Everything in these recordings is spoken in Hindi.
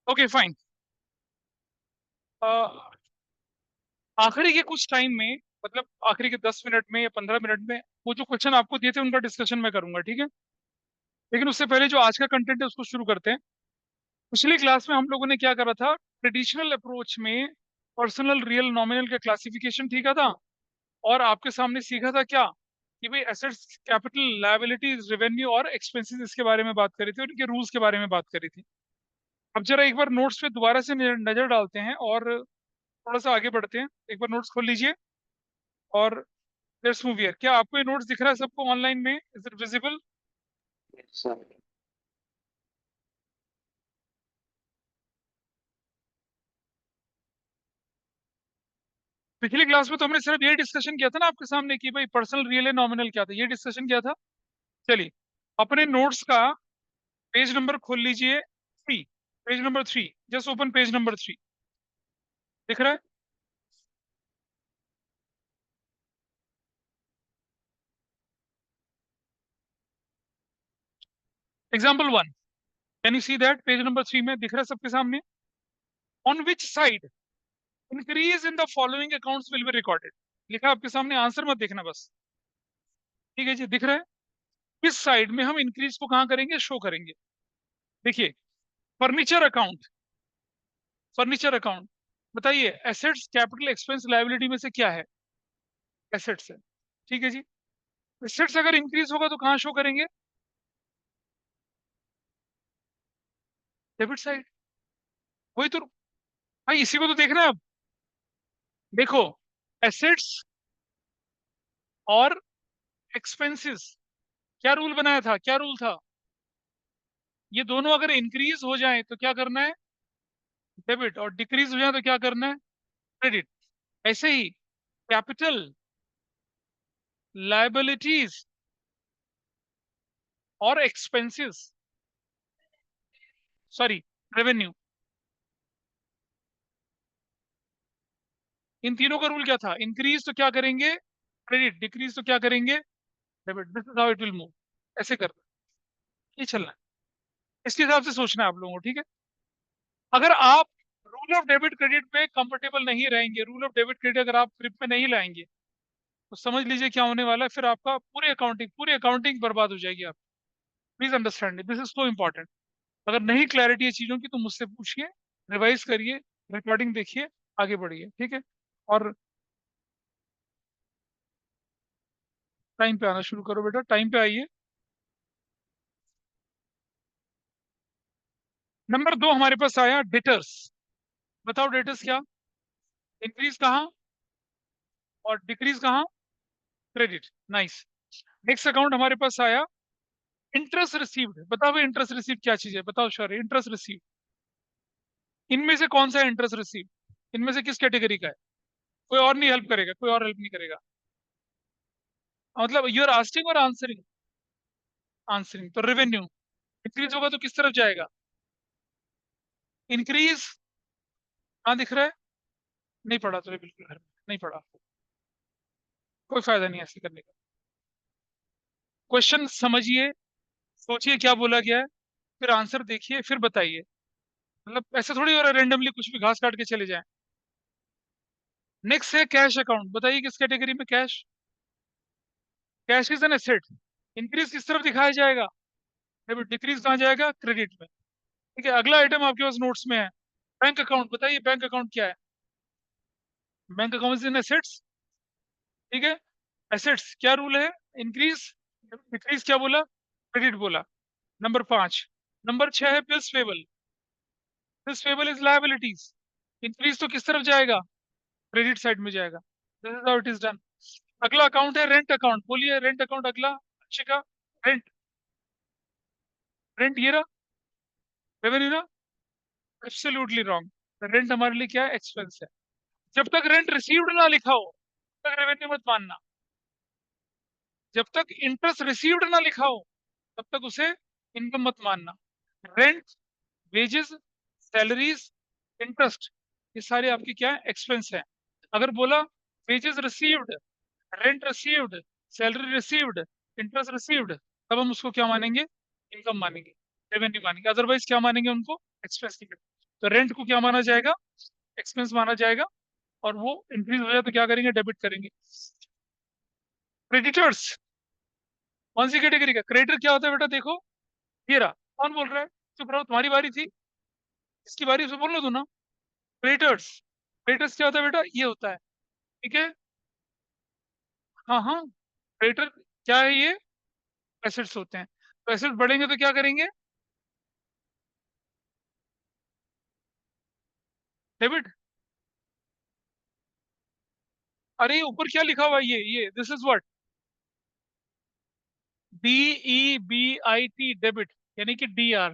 Okay fine. आखिरी के कुछ टाइम में, मतलब आखिरी के 10 मिनट में या 15 मिनट में, वो जो क्वेश्चन आपको दिए थे उनका डिस्कशन मैं करूंगा, ठीक है। लेकिन उससे पहले जो आज का कंटेंट है उसको शुरू करते हैं। पिछली क्लास में हम लोगों ने क्या करा था, ट्रेडिशनल अप्रोच में पर्सनल, रियल, नॉमिनल का क्लासिफिकेशन ठीक था। और आपके सामने सीखा था क्या, कि भाई एसेट्स, कैपिटल, लायबिलिटीज, रेवेन्यू और एक्सपेंसेस, इसके बारे में बात करी थी और इनके रूल्स के बारे में बात करी थी। अब जरा एक बार नोट्स पे दोबारा से नजर डालते हैं और थोड़ा सा आगे बढ़ते हैं। एक बार नोट्स खोल लीजिए और लेट्स मूव हियर। क्या आपको ये नोट्स दिख रहा है सबको ऑनलाइन में? Is it visible? सर। पिछली क्लास में तो हमने सिर्फ ये डिस्कशन किया था ना आपके सामने, कि भाई पर्सनल, रियल है, नॉमिनल क्या था, ये डिस्कशन किया था। चलिए, अपने नोट्स का पेज नंबर खोल लीजिए, 3। Page number 3, just open page number 3। दिख रहा है? Example 1, can you see that? Page number 3 में दिख रहा है सबके सामने। On which side increase in the following accounts will be recorded? लिखा है आपके सामने, आंसर मत देखना बस। ठीक है जी, दिख रहा है? किस साइड में हम इंक्रीज को कहाँ करेंगे, शो करेंगे? देखिए, फर्नीचर अकाउंट। फर्नीचर अकाउंट, बताइए एसेट्स, कैपिटल, एक्सपेंस, लायबिलिटी में से क्या है? एसेट्स है। ठीक है जी। एसेट्स अगर इंक्रीज होगा तो कहाँ शो करेंगे? Debit side. वही तो भाई, इसी को तो देखना है अब। देखो, एसेट्स और एक्सपेंसेस, क्या रूल बनाया था, क्या रूल था? ये दोनों अगर इंक्रीज हो जाए तो क्या करना है? डेबिट। और डिक्रीज हो जाए तो क्या करना है? क्रेडिट। ऐसे ही कैपिटल, लायबिलिटीज और एक्सपेंसेस, सॉरी, रेवेन्यू, इन तीनों का रूल क्या था? इंक्रीज तो क्या करेंगे? क्रेडिट। डिक्रीज तो क्या करेंगे? Debit. This is how it will move. ऐसे करना है, ये चलना है। इसके हिसाब से सोचना है आप लोगों को, ठीक है। अगर आप रूल ऑफ डेबिट क्रेडिट में कंफर्टेबल नहीं रहेंगे, रूल ऑफ डेबिट क्रेडिट अगर आप ग्रिप में नहीं लाएंगे, तो समझ लीजिए क्या होने वाला है, फिर आपका पूरी अकाउंटिंग बर्बाद हो जाएगी। आप please understand, this is so important. अगर नहीं क्लैरिटी है चीजों की तो मुझसे पूछिए, रिवाइज करिए, रिकॉर्डिंग देखिए, आगे बढ़िए, ठीक है। और टाइम पे आना शुरू करो बेटा, टाइम पे आइए। नंबर 2 हमारे पास आया, डेटर्स। बताओ डेटर्स क्या? इंक्रीज कहाँ और डिक्रीज कहाँ? क्रेडिट। नाइस। नेक्स्ट अकाउंट हमारे पास आया, इंटरेस्ट रिसीव्ड। बताओ भाई, इंटरेस्ट रिसीव क्या चीज है? बताओ सर, इंटरेस्ट रिसीव इनमें से कौन सा है? इंटरेस्ट रिसीव इनमें से किस कैटेगरी का है? कोई और नहीं हेल्प करेगा, कोई और हेल्प नहीं करेगा। मतलब यू आर आस्किंग और आंसरिंग? आंसरिंग तो रेवेन्यू। इंक्रीज होगा तो किस तरफ जाएगा? इंक्रीज। हाँ दिख रहा है? नहीं पढ़ा तो बिल्कुल घर में नहीं पढ़ा। कोई फायदा नहीं है ऐसे करने का। क्वेश्चन समझिए, सोचिए क्या बोला गया है, फिर आंसर देखिए, फिर बताइए। मतलब ऐसे थोड़ी हो रहा है रेंडमली कुछ भी घास काट के चले जाएं। नेक्स्ट है कैश अकाउंट। बताइए किस कैटेगरी में cash? Cash is an asset. Increase किस तरफ दिखाया जाएगा? डेबिट। डिक्रीज कहाँ जाएगा? क्रेडिट में। ठीक है, अगला आइटम आपके पास नोट्स में है, बैंक अकाउंट। बताइए बैंक अकाउंट क्या है? Bank account is in assets. ठीक है। एसेट्स क्या रूल है? इंक्रीज, डिक्रीज क्या बोला? क्रेडिट बोला। नंबर 5। नंबर 6 है bills payable. Bills payable is liabilities. Increase तो किस तरफ जाएगा? क्रेडिट साइड में जाएगा। This is how it is done. अगला अकाउंट है रेंट अकाउंट। बोलिए रेंट अकाउंट अगला, अच्छे का। रेंट। रेंट ये रहा, रेवेन्यू ना? Absolutely wrong. रेंट हमारे लिए क्या है? एक्सपेंस है। जब तक रेंट रिसीव्ड ना लिखा हो तब तक रेवेन्यू मत मानना। जब तक इंटरेस्ट रिसीव्ड ना लिखा हो तब तक उसे इनकम मत मानना। रेंट, वेजेस, सैलरीज, इंटरेस्ट, ये सारे आपके क्या है? एक्सपेंस है। अगर बोला wages received, rent received, salary received, interest received, तब हम उसको क्या मानेंगे? इनकम मानेंगे, रेवेन्यू मानेंगे। अदरवाइज क्या मानेंगे उनको? एक्सपेंस। तो रेंट को क्या माना जाएगा, एक्सपेंस माना जाएगा, और वो इंक्रीज हो जाए तो क्या करेंगे, डेबिट करेंगे। क्रेडिटर्स कौन सी कैटेगरी का, क्रेडिटर क्या होता है बेटा, देखो ये रहा, कौन बोल रहा है, चुप रहो, तुम्हारी बारी थी, इसकी बारी से बोल लो तू ना। क्रेडिटर्स, क्रेडिटर्स क्या होता है बेटा, ये होता है, ठीक है। हाँ हाँ, क्रेडिटर क्या है, ये एसेट्स होते हैं, तो एसेट्स बढ़ेंगे तो क्या करेंगे, डेबिट। अरे ऊपर क्या लिखा हुआ है, ये this is what, DEBIT, debit, यानी कि DR,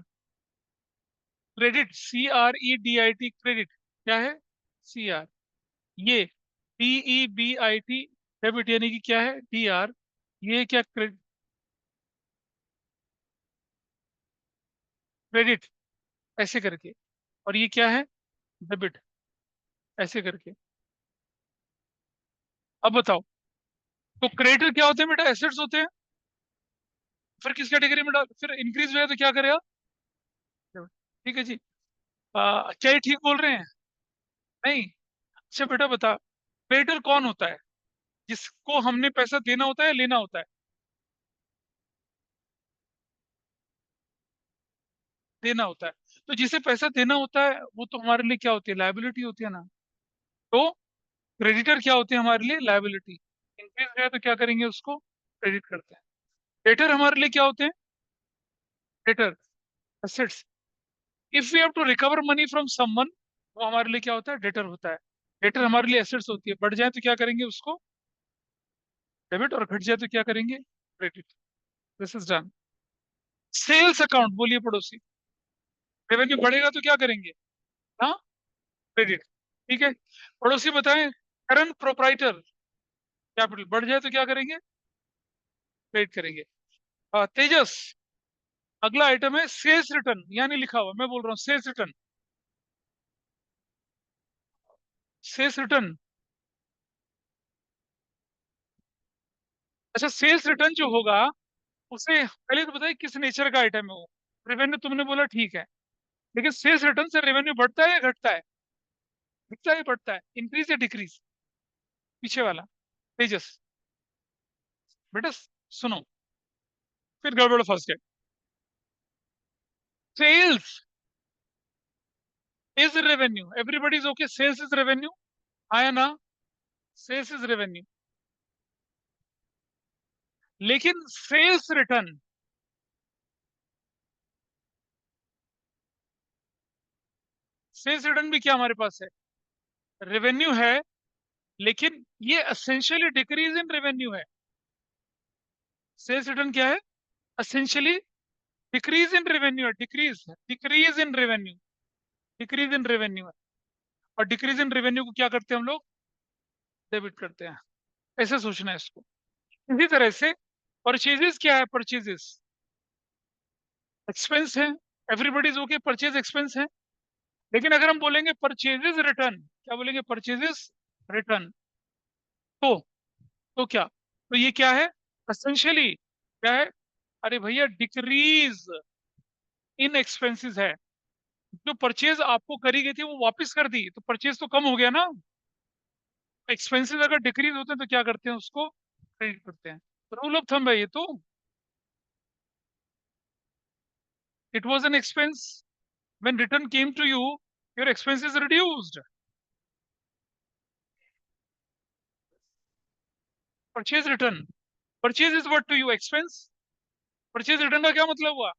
क्रेडिट, CREDIT, क्रेडिट, क्या है, CR, ये DEBIT, डेबिट, यानी कि क्या है, DR, ये क्या, क्रेडिट, ऐसे करके, और ये क्या है, डेबिट, ऐसे करके। अब बताओ, तो क्रेडिटर क्या होते हैं बेटा, एसेट्स होते हैं, फिर किस कैटेगरी में डाल, फिर इंक्रीज हुआ है तो क्या करेगा, ठीक है जी। क्या ये ठीक बोल रहे हैं, नहीं। अच्छा बेटा बता, क्रेडिटर कौन होता है, जिसको हमने पैसा देना होता है, लेना होता है, देना होता है। तो जिसे पैसा देना होता है वो तो हमारे लिए क्या होती है, लायबिलिटी होती है ना। तो क्रेडिटर क्या होते हैं हमारे लिए, लायबिलिटी, इंक्रीज है तो क्या करेंगे, उसको क्रेडिट करते हैं। डेटर हमारे लिए क्या होते हैं, debtor, assets, if we have to recover money from someone, वो हमारे लिए क्या होता है, डेटर होता है। डेटर हमारे लिए एसेट्स होती है, बढ़ जाए तो क्या करेंगे उसको, डेबिट, और घट जाए तो क्या करेंगे, credit. This is done. Sales account बोलिए पड़ोसी, रेवेन्यू बढ़ेगा तो क्या करेंगे, हाँ, क्रेडिट, ठीक है। पड़ोसी बताएं, करंट प्रोप्राइटर कैपिटल बढ़ जाए तो क्या करेंगे, क्रेडिट करेंगे। तेजस, अगला आइटम है सेल्स रिटर्न, यानी लिखा हुआ, मैं बोल रहा हूँ सेल्स रिटर्न, सेल्स रिटर्न। अच्छा, सेल्स रिटर्न जो होगा, उसे पहले तो बताइए किस नेचर का आइटम है वो। रेवेन्यू तुमने बोला ठीक है, लेकिन सेल्स रिटर्न से रेवेन्यू बढ़ता है या घटता है, घटता है बढ़ता है, इंक्रीज या डिक्रीज, पीछे वाला, तेजस, बेटा सुनो, फिर गड़बड़ फंस गए। Sales is revenue, everybody is okay, sales is revenue, आया ना, सेल्स इज रेवेन्यू, लेकिन सेल्स रिटर्न, सेल्स रिटर्न भी क्या हमारे पास है, रेवेन्यू है, लेकिन ये एसेंशियली डिक्रीज इन रेवेन्यू है। सेल्स रिटर्न क्या है, एसेंशियली डिक्रीज इन रेवेन्यू है, decrease, decrease in revenue, decrease in revenue है। और डिक्रीज इन रेवेन्यू को क्या करते हैं हम लोग, डेबिट करते हैं, ऐसे सोचना है इसको। इसी तरह से परचेजेस क्या है, परचेजेस एक्सपेंस है, everybody is okay, purchase expense है, लेकिन अगर हम बोलेंगे परचेजेस रिटर्न, क्या बोलेंगे, परचेजेस रिटर्न, तो क्या, तो ये क्या है, एसेंशियली क्या है, अरे भैया डिक्रीज इन एक्सपेंसेस है। जो परचेज आपको करी गई थी वो वापस कर दी, तो परचेज तो कम हो गया ना। एक्सपेंसेस अगर डिक्रीज होते हैं तो क्या करते हैं, उसको क्रेडिट करते हैं। रूल ऑफ थंब है ये तो, it was an expense, when return came to you, your expenses reduced. Purchase return, purchase is what to you, expense, purchase return का क्या मतलब हुआ,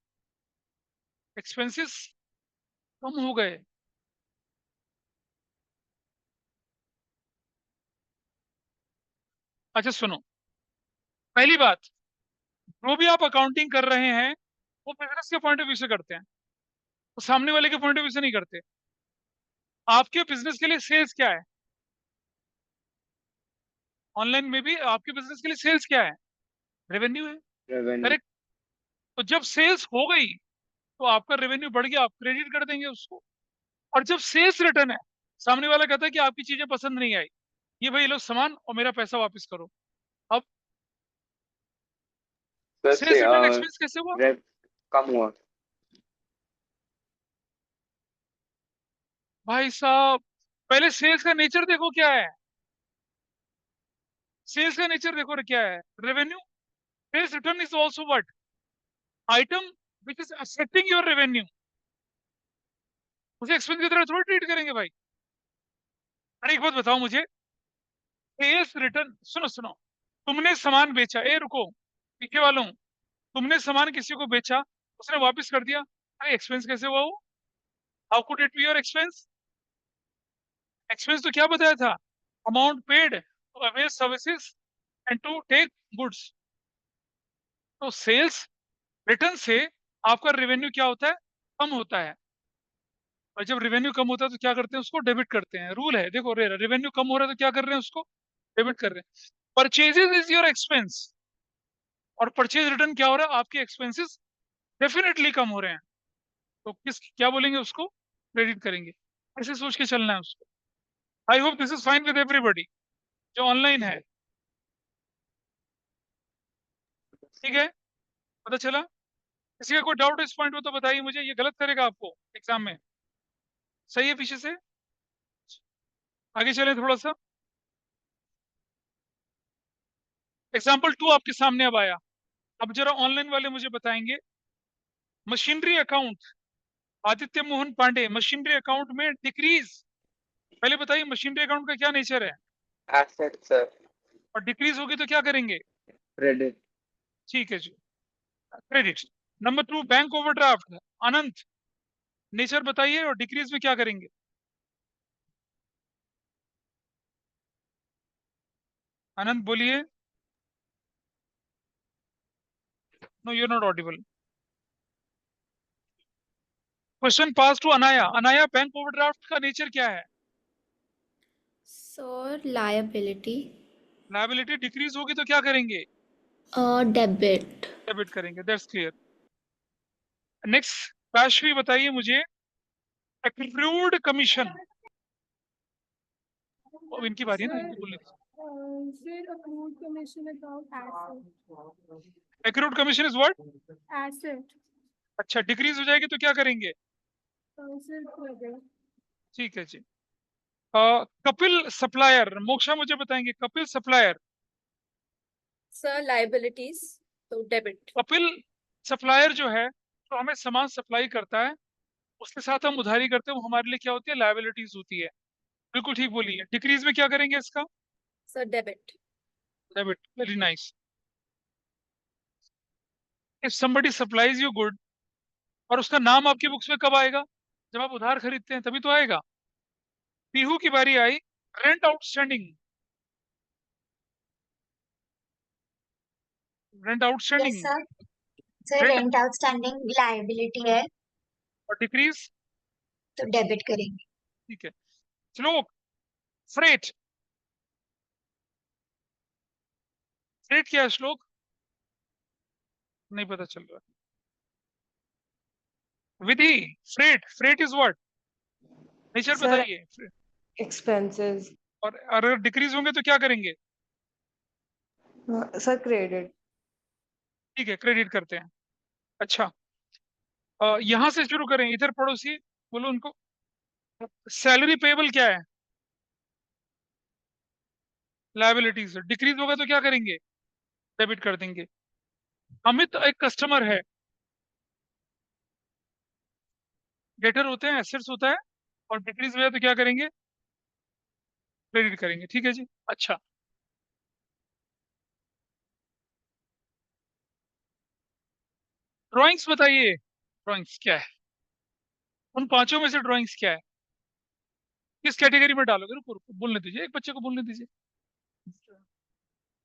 एक्सपेंसेस कम हो गए। अच्छा सुनो, पहली बात, जो भी आप अकाउंटिंग कर रहे हैं वो बिजनेस के पॉइंट ऑफ व्यू से करते हैं, वो सामने वाले के पॉइंट ऑफ व्यू से नहीं करते। आपके बिजनेस के लिए सेल्स क्या है, ऑनलाइन में भी आपके बिजनेस के लिए सेल्स क्या है, रेवेन्यू है, रेवेन्यू। करेक्ट। तो जब सेल्स हो गई तो आपका रेवेन्यू बढ़ गया, आप क्रेडिट कर देंगे उसको। और जब सेल्स रिटर्न है, सामने वाला कहता है कि आपकी चीजें पसंद नहीं आई, ये भाई लो सामान और मेरा पैसा वापस करो। अब प्लस सेल्स रिटर्न एक्सपेंस कैसे हुआ, रेव कम हुआ। भाई साहब, पहले सेल्स का नेचर देखो क्या है। सेल्स का नेचर देखो क्या है। Revenue, sales return is also what, item which is affecting your revenue. उसे एक्सपेंस की तरह थोड़ी ट्रीट करेंगे भाई। अरे एक बात बताओ मुझे, सेल्स रिटर्न, सुनो सुनो, तुमने सामान बेचा, ए रुको, पीछे वालों, तुमने सामान किसी को बेचा, उसने वापस कर दिया, अरे एक्सपेंस कैसे हुआ वो? How could it be your expense? Expense तो क्या बताया था? Amount paid to avail services and to take goods. तो सेल्स रिटर्न से आपका रेवेन्यू क्या होता है? कम होता है। और जब रेवेन्यू कम होता है तो क्या करते हैं? उसको डेबिट करते हैं। रूल है देखो, रेवेन्यू कम हो रहा है तो क्या कर रहे हैं? उसको डेबिट कर रहे हैं। परचेजेस इज योर एक्सपेंस, और परचेज रिटर्न क्या हो रहा है? आपके एक्सपेंसेस डेफिनेटली कम हो रहे हैं। तो किस क्या बोलेंगे उसको? क्रेडिट करेंगे। ऐसे सोच के चलना है उसको। I hope this is fine with everybody जो ऑनलाइन है। ठीक है, पता चला? किसी का कोई डाउट इस पॉइंट में तो बताइए मुझे, ये गलत करेगा आपको एग्जाम में। सही है पीछे से? आगे चलें थोड़ा सा। एग्जाम्पल 2 आपके सामने अब आया। अब जरा ऑनलाइन वाले मुझे बताएंगे, machinery account, Aditya Mohan Pandey, machinery account में डिक्रीज। पहले बताइए मशीनरी अकाउंट का क्या नेचर है? Asset sir. और डिक्रीज होगी तो क्या करेंगे? क्रेडिट। ठीक है जी, credit. Number 2, bank overdraft, Anant, nature बताइए और डिक्रीज में क्या करेंगे? अनंत बोलिए। No, you are not audible. Question pass to Anaya. Anaya, bank overdraft का नेचर क्या है? Sir liability. लायबिलिटी डिक्रीज होगी तो क्या करेंगे? डेबिट। डेबिट करेंगे, दैट्स क्लियर। नेक्स्ट, काशवी बताइए मुझे, एक्रूड कमीशन। अब इनकी बारी है ना, इनको बोलने दीजिए। Sir, accrued commission account asset. Accrued commission is what? Asset. अच्छा, डिक्रीज हो जाएगी तो क्या करेंगे? Sir, credit. ठीक है जी। कपिल सप्लायर, मोक्षा मुझे बताएंगे, कपिल सप्लायर। सर लाइबिलिटीज, तो डेबिट। कपिल सप्लायर जो है, तो हमें सामान सप्लाई करता है, उसके साथ हम उधारी करते हैं, वो हमारे लिए क्या होती है? लायबिलिटीज होती है। बिल्कुल ठीक बोलिए। डिक्रीज में क्या करेंगे इसका? Sir debit. Debit, very nice. If somebody supplies you good, और उसका नाम आपकी बुक्स में कब आएगा? जब आप उधार खरीदते हैं तभी तो आएगा। पीहू की बारी आई, rent outstanding. Rent yes outstanding, sir. Sir rent, rent outstanding liability है और डिक्रीज। तो डेबिट करेंगे। ठीक है। श्लोक, फ्रेट। फ्रेट क्या है श्लोक? नहीं पता चल रहा। Vidhi, freight, freight is what? Nature sir बताइए। एक्सपेंसेस। और अगर डिक्रीज होंगे तो क्या करेंगे? Sir credit. ठीक है, क्रेडिट करते हैं। अच्छा, यहां से शुरू करें, इधर पड़ोसी बोलो उनको। सैलरी पेबल क्या है? लायबिलिटीज। डिक्रीज होगा तो क्या करेंगे? डेबिट कर देंगे। अमित एक कस्टमर है, डेटर होते हैं, एसेट्स होता है, और डिक्रीज हुआ तो क्या करेंगे? क्रेडिट करेंगे। ठीक है जी। अच्छा, ड्राइंग्स बताइए, ड्राइंग्स क्या है? उन पांचों में से ड्राइंग्स क्या है? किस कैटेगरी में डालोगे? रुको रुको, बोलने दीजिए, एक बच्चे को बोलने दीजिए।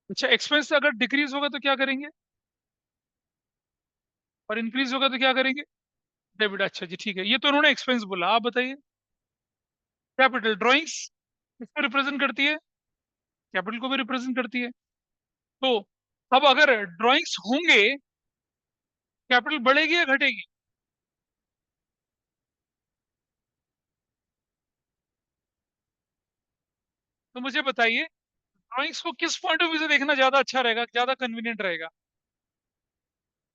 अच्छा, एक्सपेंस अगर डिक्रीज होगा तो क्या करेंगे? और इंक्रीज होगा तो क्या करेंगे? डेबिट। अच्छा जी, ठीक है, ये तो उन्होंने एक्सपेंस बोला, आप बताइए। कैपिटल, ड्राइंग्स किसको रिप्रेजेंट करती है? कैपिटल को भी रिप्रेजेंट करती है। तो अब अगर ड्राइंग्स होंगे, कैपिटल बढ़ेगी या घटेगी? तो मुझे बताइए, ड्राइंग्स को किस पॉइंट ऑफ व्यू से देखना ज्यादा अच्छा रहेगा, ज्यादा कन्वीनियंट रहेगा?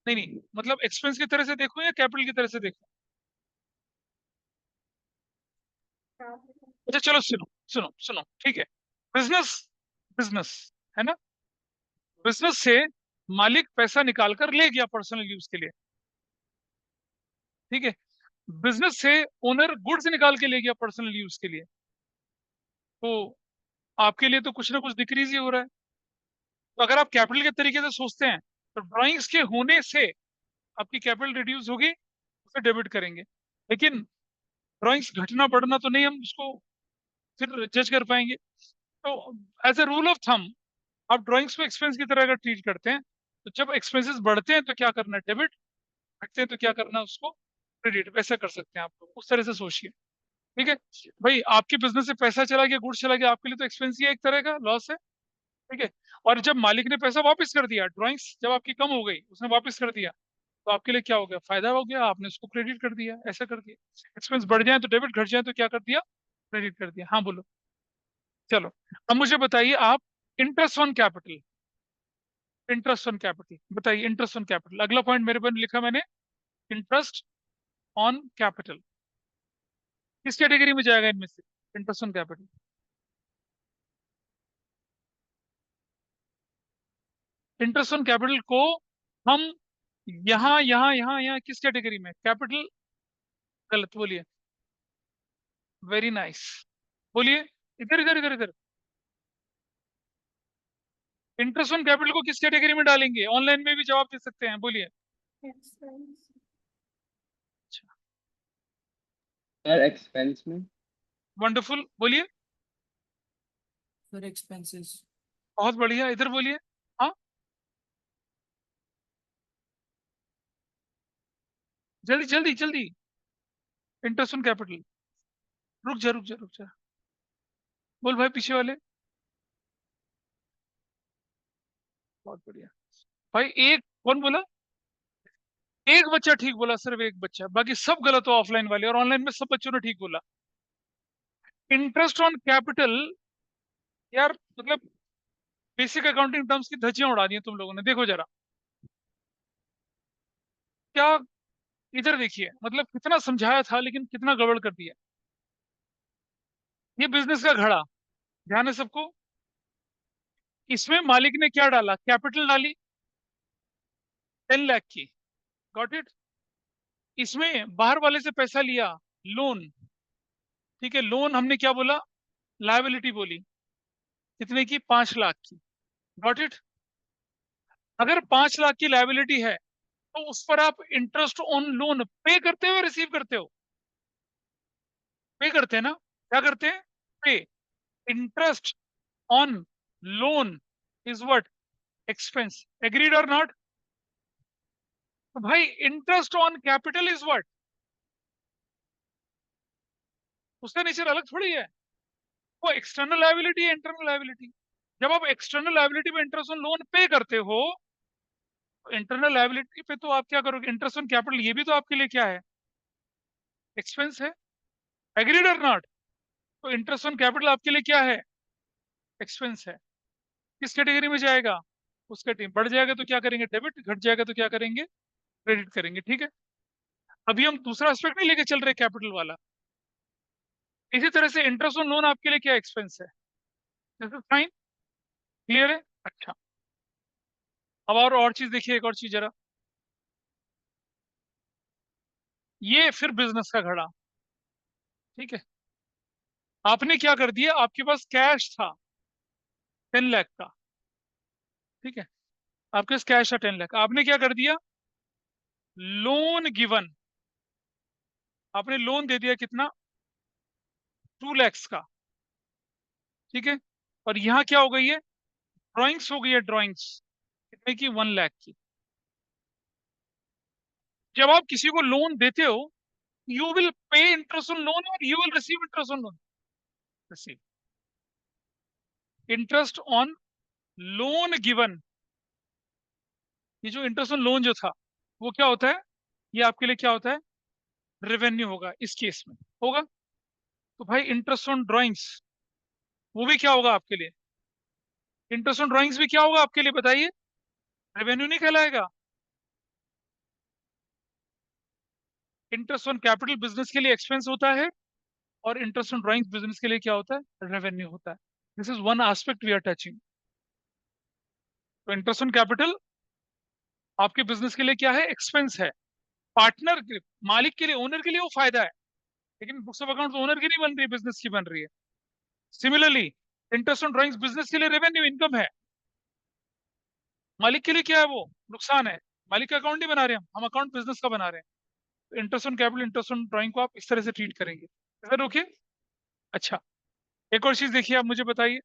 नहीं नहीं, मतलब एक्सपेंस की तरह से देखो या कैपिटल की तरह से देखो? capital, अच्छा चलो सुनो सुनो सुनो, ठीक है। बिजनेस, बिजनेस है ना, बिजनेस से मालिक पैसा निकाल कर ले गया पर्सनल यूज के लिए, ठीक है। बिजनेस से ओनर गुड्स निकाल के ले गया पर्सनल यूज के लिए, तो आपके लिए तो कुछ ना कुछ डिक्रीज ही हो रहा है। तो अगर आप कैपिटल के तरीके से सोचते हैं तो ड्राइंग्स के होने से आपकी कैपिटल रिड्यूस होगी, उसे डेबिट करेंगे। लेकिन ड्राइंग्स घटना बढ़ना तो नहीं, हम उसको फिर जज कर पाएंगे। तो as a rule of thumb, आप ड्राइंग्स को एक्सपेंस की तरह अगर ट्रीट करते हैं, तो जब एक्सपेंसेस बढ़ते हैं तो क्या करना है, डेबिट, घटते हैं तो क्या करना है, उसको क्रेडिट। वैसा कर सकते हैं आप लोग, उस तरह से सोचिए, ठीक है। भाई आपके बिजनेस से पैसा चला गया, गुड्स चला गया, आपके लिए तो एक्सपेंस ही है, एक तरह का लॉस है, ठीक है। और जब मालिक ने पैसा वापस कर दिया, ड्राइंग्स जब आपकी कम हो गई, उसने वापस कर दिया, तो आपके लिए क्या हो गया, फायदा हो गया, आपने उसको क्रेडिट कर दिया, ऐसा कर दिया। एक्सपेंस बढ़ जाए तो डेबिट, घट जाए तो क्या कर दिया, क्रेडिट कर दिया। हाँ बोलो। चलो अब मुझे बताइए आप, interest on capital, interest on capital बताइए, इंटरेस्ट ऑन कैपिटल अगला पॉइंट मेरे पर लिखा मैंने, इंटरेस्ट ऑन कैपिटल किस कैटेगरी में जाएगा इनमें से, interest on capital? Interest on capital को हम यहाँ किस कैटेगरी में, कैपिटल, गलत, बोलिए, वेरी नाइस, बोलिए, इधर इधर इधर इधर, इंटरेस्ट ऑन कैपिटल को किस कैटेगरी में डालेंगे, ऑनलाइन में भी जवाब दे सकते हैं, बोलिए। expense, सर एक्सपेंस में। वंडरफुल, बोलिए, सर एक्सपेंसेस। बहुत बढ़िया, इधर बोलिए। हाँ जल्दी जल्दी जल्दी, इंटरेस्ट ऑन कैपिटल, रुक जा रुक जा रुक जा, बोल भाई पीछे वाले, बहुत बढ़िया। भाई एक कौन बोला, एक बच्चा ठीक बोला, सिर्फ एक बच्चा, बाकी सब गलत हो, ऑफलाइन वाले और ऑनलाइन में सब बच्चों ने ठीक बोला। इंटरेस्ट ऑन कैपिटल, यार मतलब बेसिक अकाउंटिंग टर्म्स की धज्जियां उड़ा दी हैं तुम लोगों ने, देखो जरा क्या, इधर देखिए, मतलब कितना समझाया था लेकिन कितना गड़बड़ कर दिया। ये बिजनेस का घड़ा, ध्यान है सबको, इसमें मालिक ने क्या डाला, कैपिटल डाली 10 लाख की, गॉट इट। इसमें बाहर वाले से पैसा लिया, लोन, ठीक है, लोन हमने क्या बोला, लायबिलिटी बोली, कितने की, 5 लाख की, गॉट इट। अगर 5 लाख की लायबिलिटी है तो उस पर आप इंटरेस्ट ऑन लोन पे करते हो, रिसीव करते हो, पे करते हैं ना, क्या करते हैं, पे। Interest on loan is what, expense, agreed और नॉट। तो भाई interest on capital is what, उसका नेचर अलग थोड़ी है, वो एक्सटर्नल लायबिलिटी है, इंटरनल लायबिलिटी। जब आप एक्सटर्नल लायबिलिटी पे इंटरेस्ट ऑन लोन पे करते हो, इंटरनल लायबिलिटी पे तो आप क्या करोगे, इंटरेस्ट ऑन कैपिटल, ये भी तो आपके लिए क्या है, एक्सपेंस है, एग्रीड और नॉट। तो इंटरेस्ट ऑन कैपिटल आपके लिए क्या है, एक्सपेंस है। किस कैटेगरी में जाएगा, उस कैटेगरी, बढ़ जाएगा तो क्या करेंगे, डेबिट, घट जाएगा तो क्या करेंगे, क्रेडिट करेंगे, ठीक है। अभी हम दूसरा एस्पेक्ट नहीं लेके चल रहे कैपिटल वाला। इसी तरह से इंटरेस्ट ऑन लोन आपके लिए क्या, एक्सपेंस है, दिस इज फाइन, क्लियर है, अच्छा। अब और चीज देखिए, एक और चीज जरा, ये फिर बिजनेस का घड़ा, ठीक है। आपने क्या कर दिया, आपके पास कैश था 10 लाख का, ठीक है, आपके पास कैश था 10 लाख, आपने क्या कर दिया, लोन गिवन, आपने लोन दे दिया कितना, 2 लाख का, ठीक है। और यहाँ क्या हो गई है, ड्राइंग्स हो गई है, ड्राइंग्स कितने की, 1 लाख की। जब आप किसी को लोन देते हो, you will pay interest on loan और you will receive interest on loan, receive interest on loan given. ये जो इंटरेस्ट ऑन लोन जो था, वो क्या होता है, ये आपके लिए क्या होता है, रेवेन्यू होगा इस केस में, होगा। तो भाई इंटरेस्ट ऑन ड्राइंग्स, वो भी क्या होगा आपके लिए, इंटरेस्ट ऑन ड्राइंग्स भी क्या होगा आपके लिए, बताइए, रेवेन्यू नहीं कहलाएगा। इंटरेस्ट ऑन कैपिटल बिजनेस के लिए एक्सपेंस होता है, और इंटरेस्ट ऑन ड्राइंग बिजनेस के लिए क्या होता है? रेवेन्यू होता है। This is one aspect we are touching. तो इंटरेस्ट ऑन कैपिटल आपके बिजनेस के लिए क्या है? एक्सपेंस है। पार्टनर के, मालिक के लिए, ओनर के लिए वो फायदा है, लेकिन बुक्स ऑफ अकाउंट्स ओनर की नहीं बन रही है, बिजनेस की बन रही है। Similarly interest on drawings business के लिए रेवेन्यू, इनकम है। मालिक के लिए क्या है? वो नुकसान है। मालिक का अकाउंट नहीं बना रहे हम अकाउंट बिजनेस का बना रहे हैं। तो interest on capital, interest on drawing को आप इस तरह से ट्रीट करेंगे। इधर रोकिए। अच्छा, एक और चीज देखिए, आप मुझे बताइए,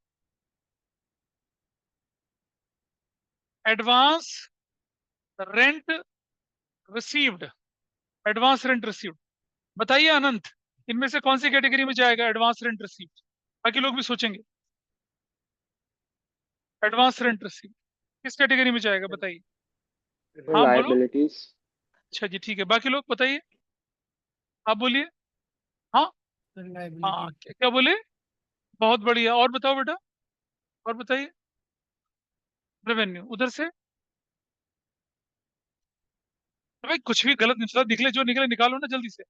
advance rent received, advance rent received, बताइए अनंत, इनमें से कौन सी कैटेगरी में जाएगा एडवांस रेंट रिसीव्ड? बाकी लोग भी सोचेंगे। एडवांस रेंट रिसीव्ड किस कैटेगरी में जाएगा, बताइए। हाँ बोलो। लाइबिलिटीज। अच्छा जी, ठीक है, बाकी लोग बताइए, आप बोलिए। हाँ Sir, हाँ, liability. क्या क्या बोले? बहुत बढ़िया, और बताओ बेटा, और बताइए। रेवेन्यू उधर से। भाई कुछ भी गलत निकला, निकले जो निकले निकालो ना जल्दी से।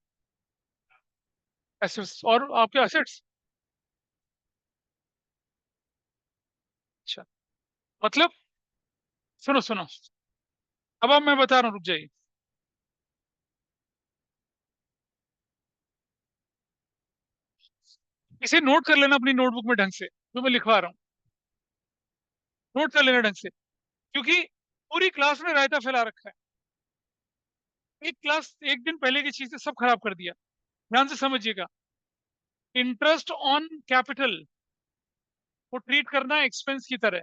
एसेट्स, और आपके एसेट्स। अच्छा, मतलब सुनो सुनो, अब मैं बता रहा हूँ, रुक जाइए। इसे नोट कर लेना अपनी नोटबुक में ढंग से, जो मैं लिखवा रहा हूँ, नोट कर लेना ढंग से, क्योंकि पूरी क्लास में रायता फैला रखा है। एक क्लास, एक दिन पहले की चीज से सब खराब कर दिया। ध्यान से समझिएगा। इंटरेस्ट ऑन कैपिटल को ट्रीट करना एक्सपेंस की तरह,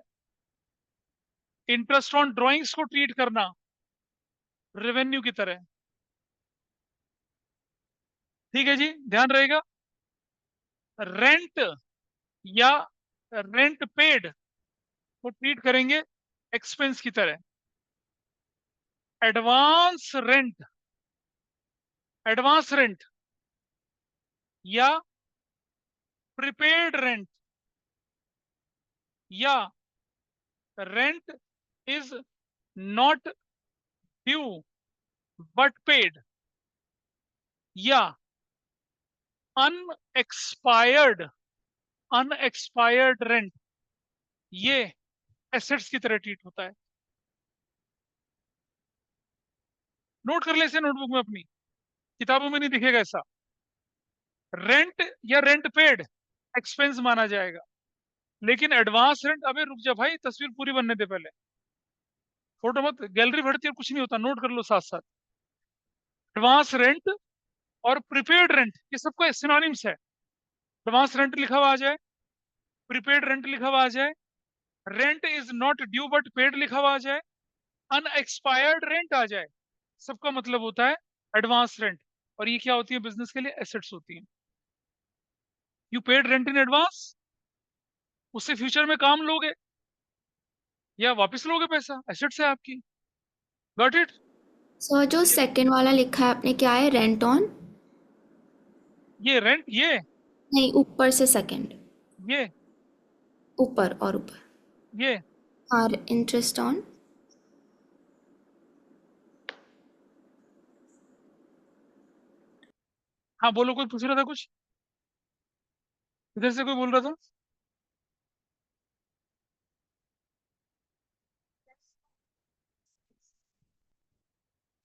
इंटरेस्ट ऑन ड्राइंग्स को ट्रीट करना रेवेन्यू की तरह। ठीक है जी, ध्यान रहेगा। रेंट या रेंट पेड को ट्रीट करेंगे एक्सपेंस की तरह। एडवांस रेंट, एडवांस रेंट या प्रीपेड रेंट या rent is not due but paid या अनएक्सपायर्ड, अनएक्सपायर्ड रेंट, ये एसेट्स की तरह ट्रीट होता है। नोट कर ले इसे नोटबुक में अपनी, किताबों में नहीं दिखेगा ऐसा। रेंट या रेंट पेड एक्सपेंस माना जाएगा, लेकिन एडवांस रेंट, अबे रुक जा भाई, तस्वीर पूरी बनने दे पहले, फोटो मत, गैलरी भरती और कुछ नहीं होता, नोट कर लो साथ साथ। एडवांस रेंट और प्रीपेड रेंट, ये सबका सिनोनिम्स है। एडवांस रेंट लिखा हुआ आ जाए, प्रीपेड रेंट लिखा हुआ आ जाए, rent is not due but paid लिखा हुआ आ जाए, अनएक्सपायर्ड रेंट आ जाए, सबका मतलब होता है एडवांस रेंट। और ये क्या होती है बिजनेस के लिए? एसेट्स होती हैं। You paid rent in advance, उससे फ्यूचर में काम लोगे या वापस लोगे पैसा, एसेट्स है आपकी। Got it? सर जो सेकंड वाला लिखा है आपने, क्या है? Rent on? ये रेंट, ये नहीं, ऊपर से सेकंड, ये ऊपर और ऊपर। ये और इंटरेस्ट ऑन? हाँ बोलो, कोई पूछ रहा था कुछ, इधर से कोई बोल रहा था।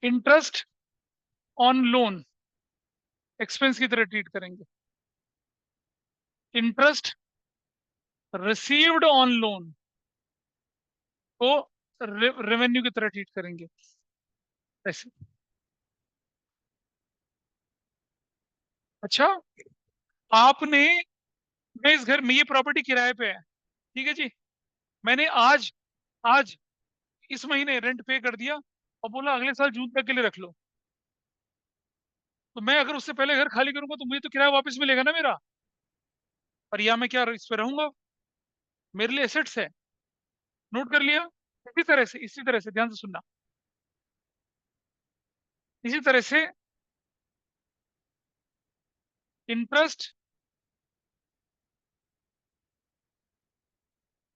इंटरेस्ट ऑन लोन एक्सपेंस की तरह ट्रीट करेंगे, इंटरेस्ट रिसीव्ड ऑन लोन को रेवेन्यू की तरह ट्रीट करेंगे, ऐसे। अच्छा, आपने, मैं इस घर में, ये प्रॉपर्टी किराए पे है, ठीक है जी, मैंने आज, आज इस महीने रेंट पे कर दिया और बोला अगले साल जून तक के लिए रख लो, तो मैं अगर उससे पहले घर खाली करूंगा तो मुझे तो किराया वापस मिलेगा ना मेरा, और या मैं क्या इस पे रहूंगा? मेरे लिए एसेट्स है। नोट कर लिया? इसी तरह से, इसी तरह से ध्यान से सुनना, इसी तरह से इंटरेस्ट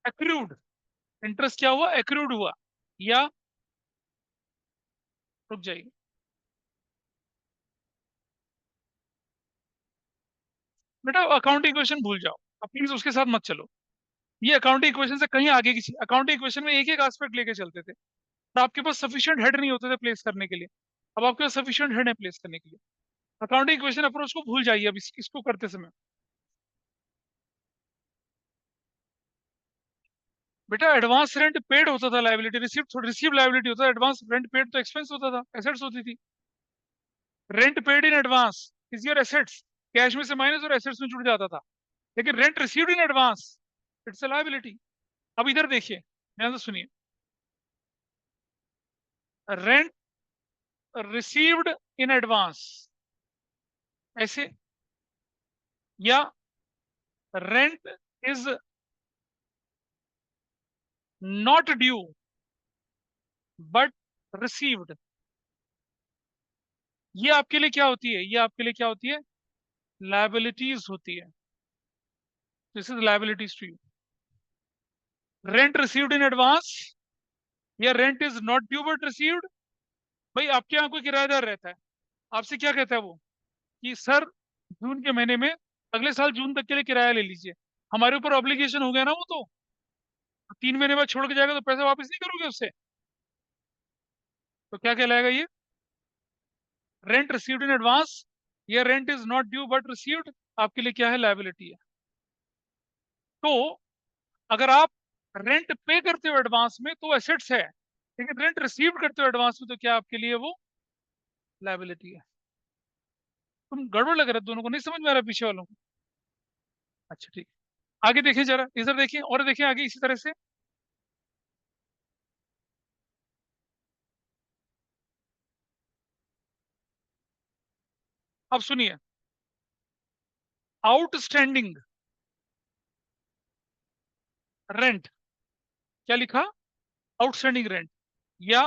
एक्रूड, इंटरेस्ट क्या हुआ? एक्रूड हुआ, या रुक जाइए, बेटा अकाउंटिंग इक्वेशन भूल जाओ, अब प्लीज उसके साथ मत चलो। ये अकाउंटिंग इक्वेशन से कहीं आगे की अकाउंटिंग इक्वेशन में एक एक एस्पेक्ट लेके चलते थे, और आपके पास सफिशिएंट हेड नहीं होते थे प्लेस करने के लिए। अब आपके पास सफिशिएंट हेड है प्लेस करने के लिए। अकाउंटिंग इक्वेशन अप्रोच को भूल जाइए अब इसको करते समय। बेटा एडवांस रेंट पेड होता था, लायबिलिटी रिसीव लायबिलिटी होता था, एडवांस रेंट पेड तो एक्सपेंस होता था, एसेट्स होती थी। Rent paid in advance is your assets, cash में से माइनस और एसेट्स में जुड़ जाता था। लेकिन rent received in advance it's a liability. अब इधर देखिए, ध्यान से सुनिए, रेंट रिसीव्ड इन एडवांस ऐसे, या rent is not due but received, ये आपके लिए क्या होती है? ये आपके लिए क्या होती है? लायबिलिटीज होती है। This is liabilities to you. Rent received in advance या rent is not due but received. भाई आपके यहाँ कोई किराएदार रहता है, आपसे क्या कहता है वो कि सर जून के महीने में अगले साल जून तक के लिए किराया ले लीजिए। हमारे ऊपर ऑब्लिगेशन हो गया ना वो, तो 3 महीने बाद छोड़ के जाएगा तो पैसा वापस नहीं करोगे उससे, तो क्या कहलाएगा ये? रेंट रिसीव्ड इन एडवांस या rent is not due but received आपके लिए क्या है? लायबिलिटी है। तो अगर आप रेंट पे करते हो एडवांस में तो एसेट्स है, लेकिन रेंट रिसीव्ड करते हो एडवांस में तो क्या आपके लिए वो? लायबिलिटी है। तुम गड़बड़ लग रहा है, दोनों को नहीं समझ में आ रहा है पीछे वालों को? अच्छा ठीक है, आगे देखिए जरा, इधर देखिए और देखिए आगे इसी तरह से। अब सुनिए, आउटस्टैंडिंग रेंट, क्या लिखा? आउटस्टैंडिंग रेंट या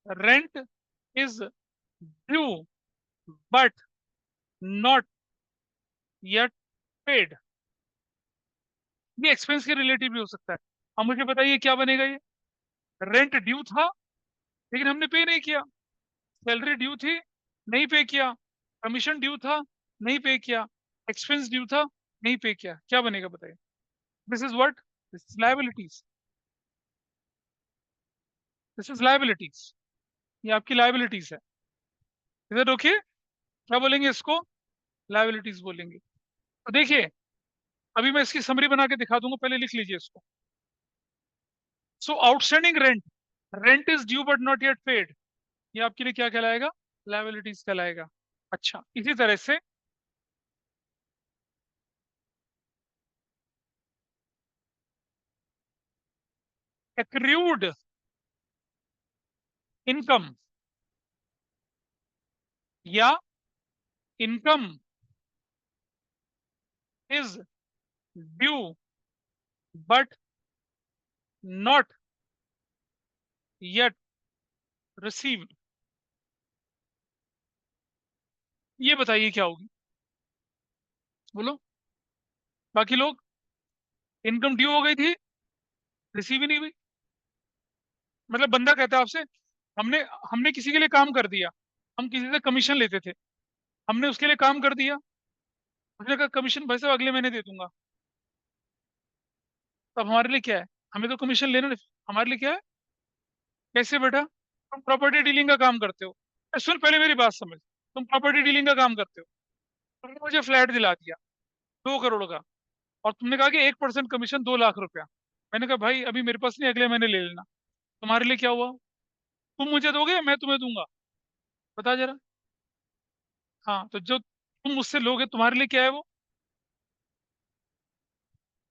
rent is due but not yet paid, ये एक्सपेंस के रिलेटिव भी हो सकता है। अब मुझे बताइए क्या बनेगा ये? रेंट ड्यू था लेकिन हमने पे नहीं किया, सैलरी ड्यू थी नहीं पे किया, कमीशन ड्यू था नहीं पे किया, एक्सपेंस ड्यू था नहीं पे किया, क्या बनेगा बताइए? This is what? This is liabilities. This is liabilities, ये आपकी लायबिलिटीज है। इधर देखिए, क्या बोलेंगे इसको? लायबिलिटीज बोलेंगे। तो देखिए अभी मैं इसकी समरी बना के दिखा दूंगा, पहले लिख लीजिए इसको। So outstanding rent, rent is due but not yet paid, ये आपके लिए क्या कहलाएगा? लायबिलिटीज कहलाएगा। अच्छा इसी तरह से एक्रूड इनकम या income is due but not yet received, ये बताइए क्या होगी? बोलो बाकी लोग। इनकम ड्यू हो गई थी, रिसीव ही नहीं हुई। मतलब बंदा कहता है आपसे, हमने हमने किसी के लिए काम कर दिया, हम किसी से कमीशन लेते थे, हमने उसके लिए काम कर दिया, उसने कहा कमीशन भाई साहब अगले महीने दे दूंगा। तो अब हमारे लिए क्या है? हमें तो कमीशन लेना नहीं, हमारे लिए क्या है? कैसे बेटा? तुम प्रॉपर्टी डीलिंग का काम करते हो, सुन पहले मेरी बात समझ, तुम प्रॉपर्टी डीलिंग का काम करते हो, तुमने मुझे फ्लैट दिला दिया 2 करोड़ का, और तुमने कहा कि 1% कमीशन 2 लाख रुपया। मैंने कहा भाई अभी मेरे पास नहीं, अगले महीने ले लेना। तुम्हारे लिए क्या हुआ? तुम मुझे दोगे या मैं तुम्हें दूंगा? बता जरा। हाँ तो जो तुम मुझसे लोगे तुम्हारे लिए क्या है वो?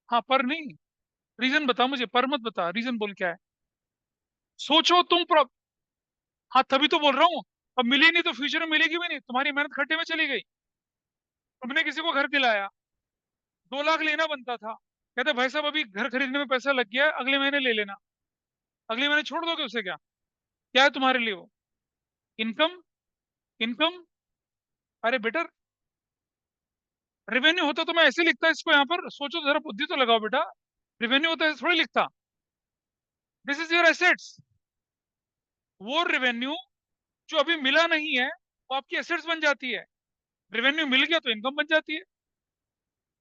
हाँ पर नहीं, रीजन बता मुझे, पर मत बता, रीजन बोल क्या है? सोचो तुम हाँ तभी तो बोल रहा हूँ। अब मिली नहीं तो फ्यूचर में मिलेगी भी नहीं, तुम्हारी मेहनत खड्डे में चली गई। तुमने किसी को घर दिलाया, 2 लाख लेना बनता था, कहते भाई साहब अभी घर खरीदने में पैसा लग गया है, अगले महीने ले लेना। अगले महीने छोड़ दोगे उसे? क्या क्या है तुम्हारे लिए वो? Income, income. अरे बेटा रेवेन्यू होता तो मैं ऐसे लिखता इसको, यहाँ पर सोचो जरा, बुद्धि तो लगाओ बेटा। रेवेन्यू होता है थोड़ी लिखता। This is your assets. वो रेवेन्यू जो अभी मिला नहीं है वो आपकी एसेट्स बन जाती है। रेवेन्यू मिल गया तो इनकम बन जाती है।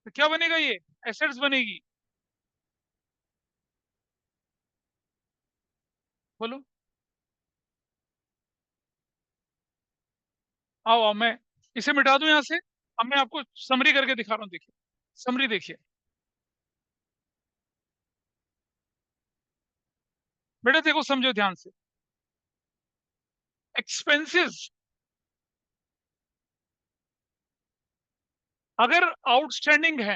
तो क्या बनेगा, ये एसेट्स बनेगी। बोलो, आओ आओ, मैं इसे मिटा दूं यहाँ से। अब मैं आपको समरी करके दिखा रहा हूँ, देखिए समरी देखिए। बेटा देखो, समझो ध्यान से। एक्सपेंसेस अगर आउटस्टैंडिंग है,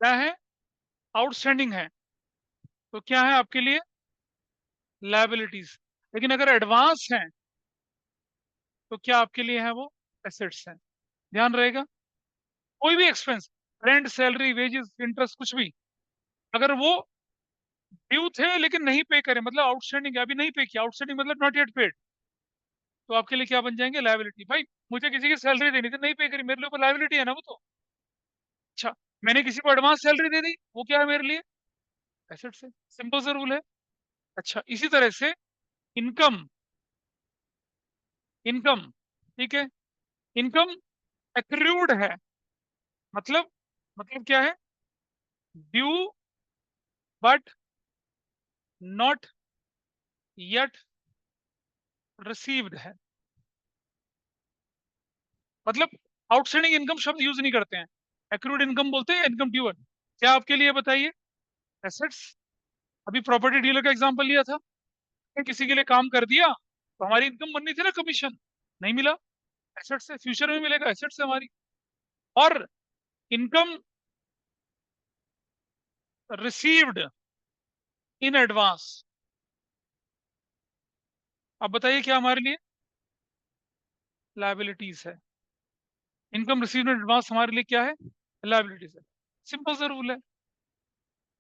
क्या है, आउटस्टैंडिंग है, तो क्या है आपके लिए, लायबिलिटीज। लेकिन अगर एडवांस है तो क्या आपके लिए है, वो एसेट्स हैं। ध्यान रहेगा, कोई भी expense, rent, salary, wages, interest, कुछ भी, अगर वो ड्यू थे लेकिन नहीं पे करे, मतलब आउटस्टैंडिंग है, अभी नहीं पे किया, आउटस्टैंडिंग मतलब नॉट येट पेड, तो आपके लिए क्या बन जाएंगे, लायबिलिटी। भाई मुझे किसी की सैलरी देनी थी, नहीं पे करी, मेरे लिए ऊपर लायबिलिटी है ना वो तो। अच्छा, मैंने किसी को एडवांस सैलरी दे दी, वो क्या है मेरे लिए, एसेट्स है। सिंपल सा रूल है। अच्छा, इसी तरह से इनकम, इनकम, ठीक है, इनकम एक्रूड है, मतलब क्या है, due but not yet received है। मतलब आउटस्टैंडिंग इनकम शब्द यूज नहीं करते हैं, एक्रूड इनकम बोलते हैं, इनकम ड्यू। क्या आपके लिए, बताइए, एसेट्स। अभी प्रॉपर्टी डीलर का एग्जांपल लिया था, किसी के लिए काम कर दिया तो हमारी इनकम बननी थी ना, कमीशन, नहीं मिला, एसेट्स है, फ्यूचर में मिलेगा, एसेट्स है हमारी। और इनकम रिसीव्ड इन एडवांस, अब बताइए क्या हमारे लिए, लायबिलिटीज है। इनकम रिसीव्ड इन एडवांस हमारे लिए क्या है, लायबिलिटीज है। सिंपल सा रूल है।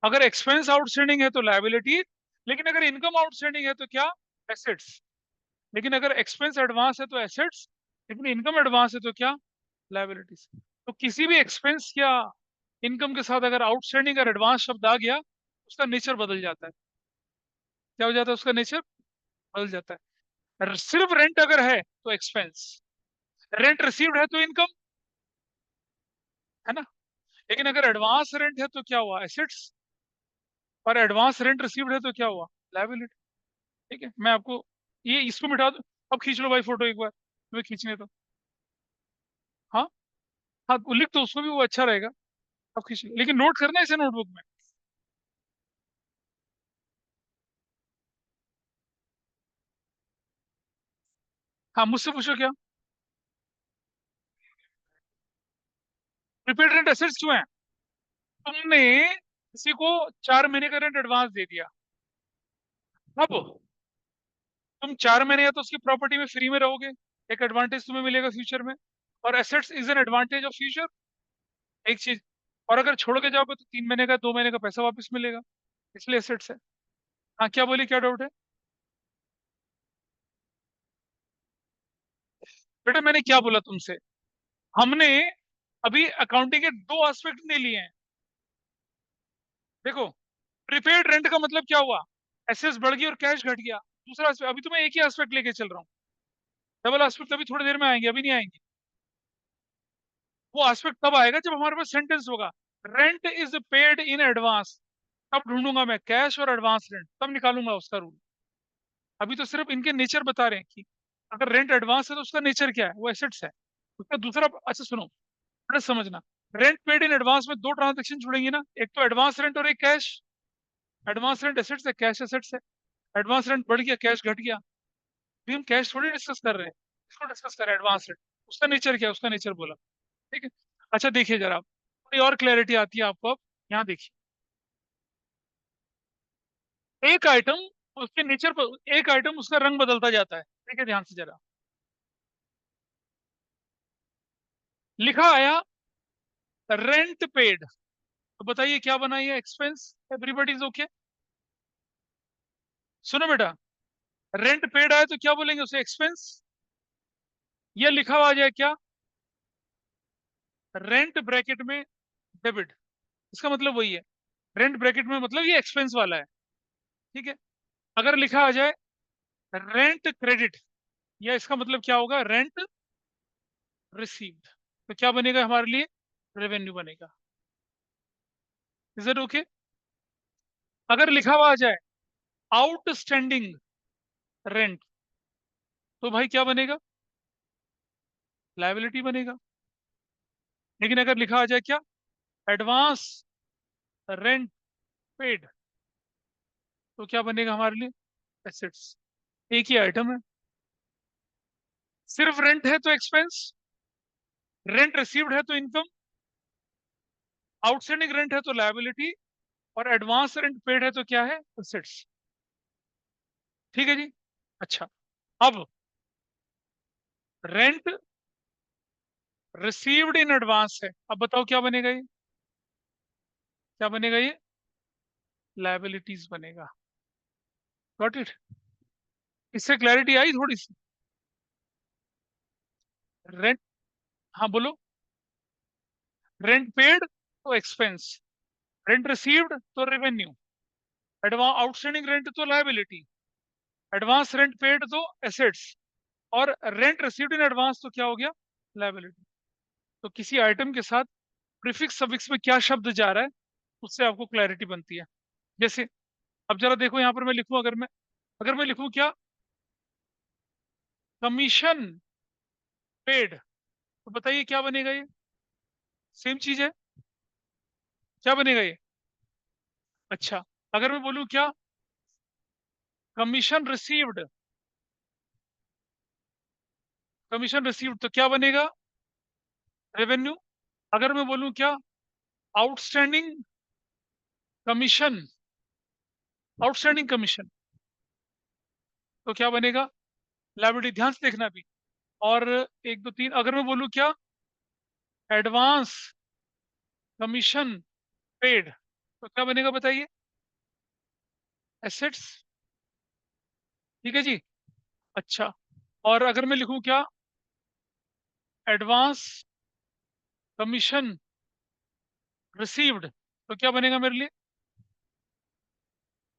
अगर एक्सपेंस आउटस्टैंडिंग है तो लायबिलिटी, लेकिन अगर इनकम आउटस्टैंडिंग है तो क्या, एसेट्स। लेकिन अगर एक्सपेंस एडवांस है तो एसेट्स, लेकिन इनकम एडवांस है तो क्या, लायबिलिटीज। तो किसी भी एक्सपेंस या इनकम के साथ अगर आउटस्टैंडिंग और एडवांस शब्द आ गया, उसका नेचर बदल जाता है। क्या हो जाता है, उसका नेचर बदल जाता है। सिर्फ रेंट अगर है तो एक्सपेंस, रेंट रिसीव्ड है तो इनकम, है ना। लेकिन अगर एडवांस रेंट है तो क्या हुआ, एसेट्स, और एडवांस रेंट रिसीव्ड है तो क्या हुआ, लायबिलिटी। ठीक है, मैं आपको ये इसको मिटा दूं। अब खींच लो भाई फोटो एक बार, तुम्हें खींचने तो। हाँ, हाँ वो लिख तो उसको भी, वो अच्छा रहेगा। अब खींच लो, लेकिन नोट करना इसे नोटबुक में। हाँ, मुझसे पूछो क्या, प्रीपेड रेंट एसेट्स क्यों है। तुमने किसी को 4 महीने का रेंट एडवांस दे दिया, अब तुम 4 महीने या तो उसकी प्रॉपर्टी में फ्री में रहोगे, एक एडवांटेज तुम्हें मिलेगा फ्यूचर में। और assets is an advantage of future, एक चीज। और अगर छोड़ के जाओगे तो 3 महीने का, 2 महीने का पैसा वापस मिलेगा, इसलिए एसेट्स है। हाँ, क्या बोली, क्या डाउट है। बेटा मैंने क्या बोला तुमसे, हमने अभी अकाउंटिंग के दो एस्पेक्ट नहीं लिए हैं। देखो, प्रीपेड रेंट का मतलब क्या हुआ, एसेट्स बढ़ गई और कैश घट गया। दूसरा aspect, अभी तो मैं एक ही एस्पेक्ट लेके चल रहा हूँ, डबल एस्पेक्ट अभी थोड़ी देर में आएंगे, अभी नहीं आएंगे। वो एस्पेक्ट तब आएगा जब हमारे पास सेंटेंस होगा, rent is paid in advance. तब ढूंढूंगा मैं कैश और एडवांस रेंट, तब निकालूंगा उसका रूल। अभी तो सिर्फ इनके नेचर बता रहे हैं कि अगर रेंट एडवांस है तो उसका नेचर क्या है, वो एसेट्स है। उसका दूसरा, अच्छा सुनो, बड़ा समझना, रेंट पेड इन एडवांस में दो ट्रांजेक्शन जुड़ेंगे ना, एक तो एडवांस रेंट और एक कैश। एडवांस रेंट एसेट्स है, कैश एसेट्स है। एडवांस रेंट बढ़ गया, कैश घट गया। अभी हम कैश थोड़ी डिस्कस कर रहे हैं, इसको डिस्कस कर रहे हैं, एडवांस रेंट। उसका नेचर क्या है, उसका नेचर बोला। ठीक है। अच्छा देखिए जरा, थोड़ी और क्लैरिटी आती है आपको अब। यहाँ देखिए, एक आइटम, उसके नेचर पर एक आइटम उसका रंग बदलता जाता है। ठीक है, ध्यान से जरा, लिखा आया रेंट पेड, तो बताइए क्या बना, ये एक्सपेंस, एवरीबडी इज ओके। सुनो बेटा, रेंट पेड आया तो क्या बोलेंगे उसे, एक्सपेंस। ये लिखा हुआ आ जाए क्या, रेंट ब्रैकेट में डेबिट, इसका मतलब वही है। रेंट ब्रैकेट में मतलब ये एक्सपेंस वाला है। ठीक है। अगर लिखा आ जाए रेंट क्रेडिट, या इसका मतलब क्या होगा, रेंट रिसीव्ड। तो क्या बनेगा हमारे लिए? रेवेन्यू बनेगा। Is it okay? अगर लिखा हुआ आ जाए आउटस्टैंडिंग रेंट, तो भाई क्या बनेगा? लायबिलिटी बनेगा। लेकिन अगर लिखा आ जाए क्या? एडवांस रेंट पेड, तो क्या बनेगा हमारे लिए? एसेट्स। एक ही आइटम है। सिर्फ रेंट है तो एक्सपेंस, रेंट रिसीव्ड है तो इनकम, आउटस्टैंडिंग रेंट है तो लायबिलिटी, और एडवांस रेंट पेड है तो क्या है? एसेट्स। ठीक है जी। अच्छा, अब रेंट रिसीव्ड इन एडवांस है, अब बताओ क्या बनेगा ये? क्या बनेगा ये? लायबिलिटीज बनेगा। Got it? इससे क्लैरिटी आई थोड़ी सी? रेंट, हाँ बोलो। रेंट पेड तो एक्सपेंस, रेंट रिसीव्ड तो रेवेन्यू, एडवांस आउटस्टैंडिंग रेंट तो लायबिलिटी, एडवांस रेंट पेड तो एसेट्स, और रेंट रिसीव्ड इन एडवांस तो क्या हो गया? लायबिलिटी। तो किसी आइटम के साथ प्रीफिक्स सफिक्स में क्या शब्द जा रहा है, उससे आपको क्लैरिटी बनती है। जैसे अब जरा देखो यहाँ पर मैं लिखूं, अगर मैं लिखूं क्या? कमीशन पेड, तो बताइए क्या बनेगा ये? सेम चीज है, क्या बनेगा ये? अच्छा, अगर मैं बोलूं क्या? कमीशन रिसीव्ड, कमीशन रिसीव्ड तो क्या बनेगा? रेवेन्यू। अगर मैं बोलूं क्या? आउटस्टैंडिंग कमीशन, आउटस्टैंडिंग कमीशन, तो क्या बनेगा? लायबिलिटी। ध्यान से देखना भी। और एक दो तीन, अगर मैं बोलूं क्या? एडवांस कमीशन पेड, तो क्या बनेगा बताइए? एसेट्स। ठीक है जी। अच्छा, और अगर मैं लिखूं क्या? एडवांस कमीशन रिसीव्ड, तो क्या बनेगा मेरे लिए?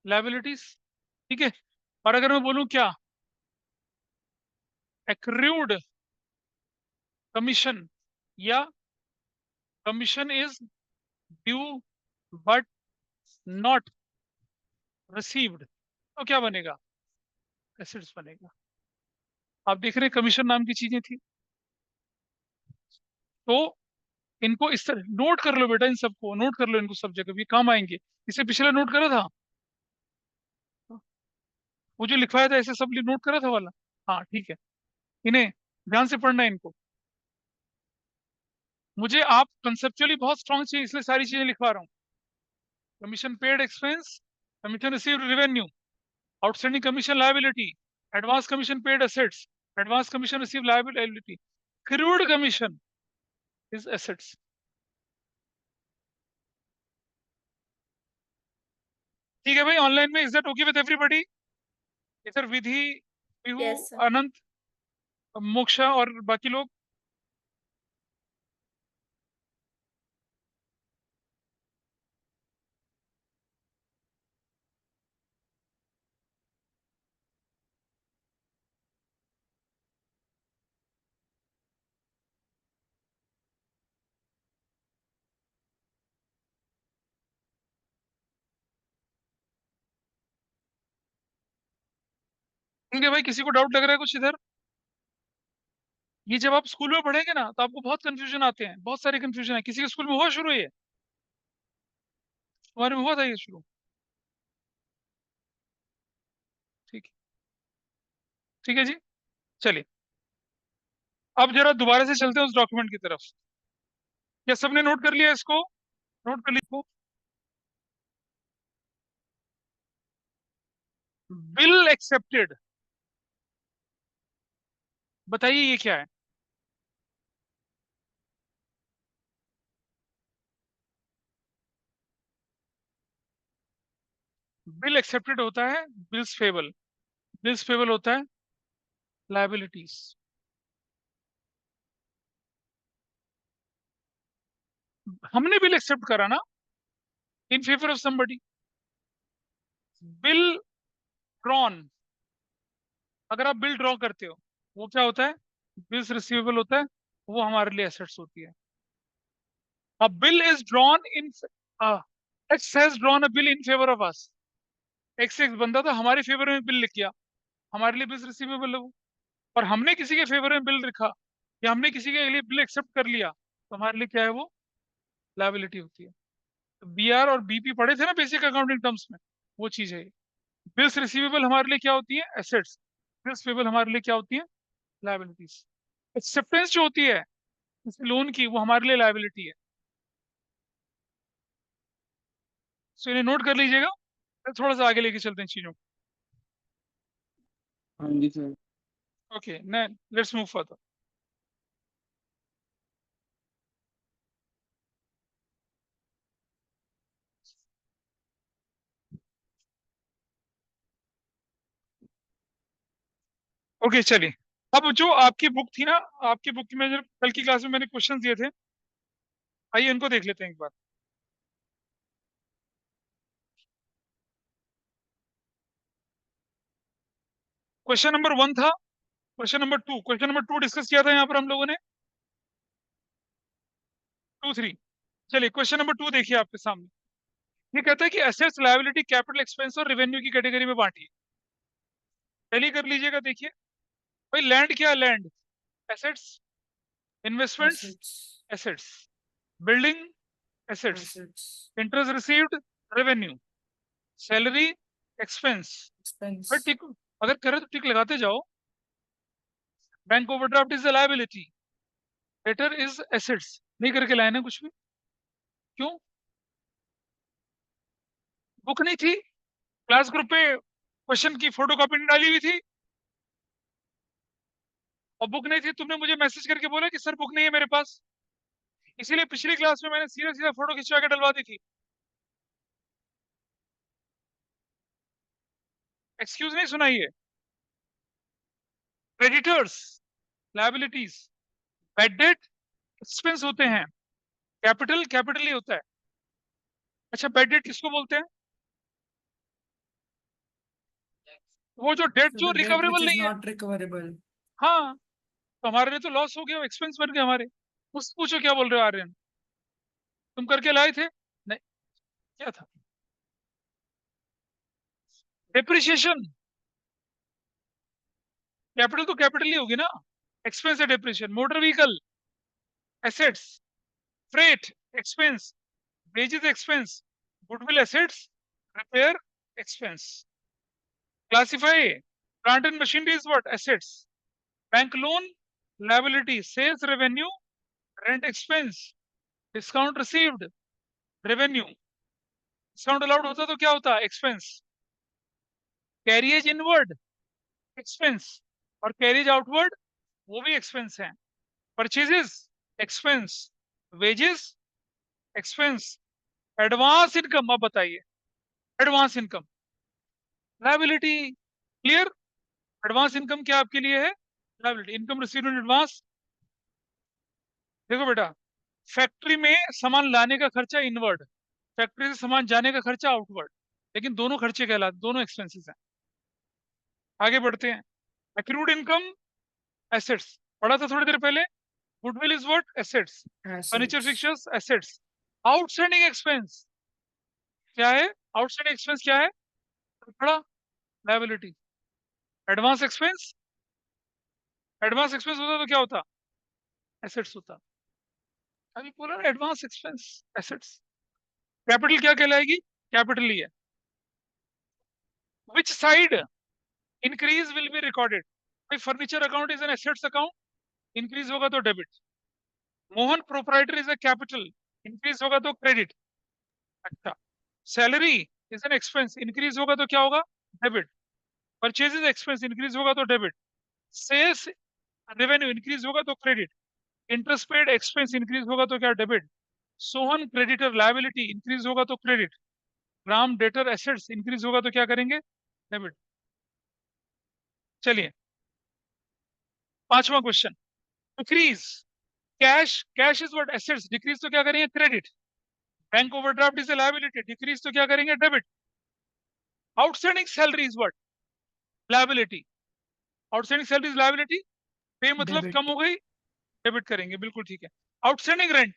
लायबिलिटीज। ठीक है। और अगर मैं बोलूं क्या? एक्रूड कमीशन, या commission is due but not received, तो क्या बनेगा? एसेट्स बनेगा। आप देख रहे हैं कमीशन नाम की चीजें थी। तो इनको इस तरह नोट कर लो बेटा, इन सबको नोट कर लो, इनको सब जगह भी काम आएंगे। इसे पिछले नोट करा था, वो जो लिखवाया था ऐसे सब नोट करा था वाला। हाँ ठीक है। इन्हें ध्यान से पढ़ना है इनको। मुझे आप कंसेप्चुअली बहुत स्ट्रांग चाहिए, इसलिए सारी चीजें लिखवा रहा हूँ। Commission paid expense, commission received revenue, outstanding commission liability, advance commission paid assets, advance commission receive liability, crude commission is assets. ठीक है भाई, ऑनलाइन में is that okay with everybody? इधर विधि, विहू, Yes, sir. अनंत, मोक्षा और बाकी लोग। ठीक है भाई, किसी को डाउट लग रहा है कुछ इधर? ये जब आप स्कूल में पढ़ेंगे ना, तो आपको बहुत कंफ्यूजन आते हैं, बहुत सारे कंफ्यूजन है। किसी के स्कूल में हुआ शुरू ये? तुम्हारे में हुआ था ये शुरू? ठीक है। ठीक है जी। चलिए, अब जरा दोबारा से चलते हैं उस डॉक्यूमेंट की तरफ। क्या सबने नोट कर लिया इसको? नोट कर लिखो। बिल एक्सेप्टेड, बताइए ये क्या है? बिल एक्सेप्टेड होता है बिल्स पेबल, बिल्स पेबल होता है लायबिलिटीज। हमने बिल एक्सेप्ट करा ना, in favour of somebody. Bill drawn, अगर आप बिल ड्रॉ करते हो, वो क्या होता है? बिल्स रिसीवेबल होता है, वो हमारे लिए एसेट्स होती है। A bill is drawn in X has drawn a bill in favor of us. X एक बंदा था, हमारे फेवर में बिल लिख किया, हमारे लिए बिल रिसीवेबल है वो। और हमने किसी के फेवर में बिल लिखा या हमने किसी के लिए बिल एक्सेप्ट कर लिया तो हमारे लिए क्या है, वो लायबिलिटी होती है। तो बीआर और बीपी पढ़े थे ना बेसिक अकाउंटिंग टर्म्स में, वो चीज है। बिल्स रिसीवेबल हमारे लिए क्या होती है, एसेट्स। बिल्स पेबल हमारे लिए क्या होती है, लायबिलिटीज। एक्सेप्टेंस जो होती है लोन की, वो हमारे लिए लायबिलिटी है। सो इन्हें नोट कर लीजिएगा, फिर थोड़ा सा आगे लेके चलते हैं चीजों को। हाँ जी sir. Okay, let's move further. Okay चलिए, अब जो आपकी बुक थी ना, आपकी बुक में जो कल की क्लास में मैंने क्वेश्चन दिए थे, आइए इनको देख लेते हैं एक बार। क्वेश्चन नंबर 1 था, क्वेश्चन नंबर टू डिस्कस किया था यहाँ पर हम लोगों ने, 2 3। चलिए क्वेश्चन नंबर 2 देखिए आपके सामने। ये कहता है कि एसेट्स, लायबिलिटी, कैपिटल एक्सपेंस और रेवेन्यू की कैटेगरी में बांटिए। पहले कर लीजिएगा। देखिए भाई, लैंड क्या है, land assets, investments Assets. Assets, building assets, Assets. Interest received revenue, salary expense. Expense. भाई टिक अगर करे तो टिक लगाते जाओ। Bank overdraft is a liability, debtor is assets. नहीं करके लाए ना कुछ भी, क्यों? बुक नहीं थी, क्लास ग्रुप पे क्वेश्चन की फोटोकॉपी नहीं डाली हुई थी, और बुक नहीं थी, तुमने मुझे मैसेज करके बोला कि सर बुक नहीं है मेरे पास। इसीलिए पिछली क्लास में मैंने सीधा सीधा फोटो खिंचवा के डलवा दी थी। एक्सक्यूज नहीं सुनाइए। Creditors, liabilities, bad debt expense होते हैं, कैपिटल कैपिटल ही होता है। अच्छा, बैड डेट किसको बोलते हैं? वो जो डेट So जो the debt which recoverable is नहीं है। not recoverable. हाँ, तो हमारे लिए तो लॉस हो गया, एक्सपेंस बन गए हमारे। मुझसे पूछो क्या बोल रहे हो आर्यन, तुम करके लाए थे? नहीं, क्या था? डेप्रिसिएशन, कैपिटल तो कैपिटल ही होगी ना, एक्सपेंस है depreciation. Motor vehicle assets, freight expense, wages expense, goodwill assets, repair expense. Classify plant and machinery is what, assets. Bank loan liability, sales revenue, rent expense, discount received revenue. Discount allowed होता तो क्या होता, एक्सपेंस। कैरियज इनवर्ड एक्सपेंस, और कैरियज आउटवर्ड वो भी एक्सपेंस है। Purchases expense, wages expense, advance income. अब बताइए, advance income liability. Clear? Advance income क्या आपके लिए है, liability. Income received in advance. देखो बेटा, फैक्ट्री में सामान लाने का खर्चा इनवर्ड, फैक्ट्री से सामान जाने का खर्चा आउटवर्ड, लेकिन दोनों खर्चे कहलाते, दोनों एक्सपेंसेस हैं। आगे बढ़ते हैं। एक्रूड इनकम एसेट्स, पढ़ा था थोड़ी देर पहले। Goodwill is what, assets. Furniture Assets. Fixtures assets. Outstanding expense क्या है, आउटस्टैंडिंग एक्सपेंस क्या है, बड़ा liability. Advance expense, advance expense होता तो क्या होता, एसेट्स होता। अभी बोला एडवांस एक्सपेंस एसेट्स। कैपिटल क्या कहलाएगी, कैपिटल ही है। Which side increase will be recorded, भाई furniture account is an assets account, increase होगा तो debit. Mohan proprietor is a capital, increase होगा तो क्रेडिट। अच्छा, salary is an expense, increase होगा तो क्या होगा, डेबिट। परचेजेस एक्सपेंस, इंक्रीज होगा तो डेबिट। सेल्स रेवेन्यू इंक्रीज होगा तो credit. Interest paid expense increase होगा तो क्या, debit. Sohan creditor liability increase होगा तो credit. Ram debtor assets increase होगा तो क्या करेंगे, डेबिट। चलिए, पांचवा question. Decrease cash, cash is what, assets. Decrease तो क्या करेंगे, credit. Bank overdraft is a liability, decrease तो क्या करेंगे, debit. Outstanding salary is what, liability. Outstanding salary is liability. पे मतलब Debit. कम हो गई, डेबिट करेंगे, बिल्कुल ठीक है। Outstanding rent,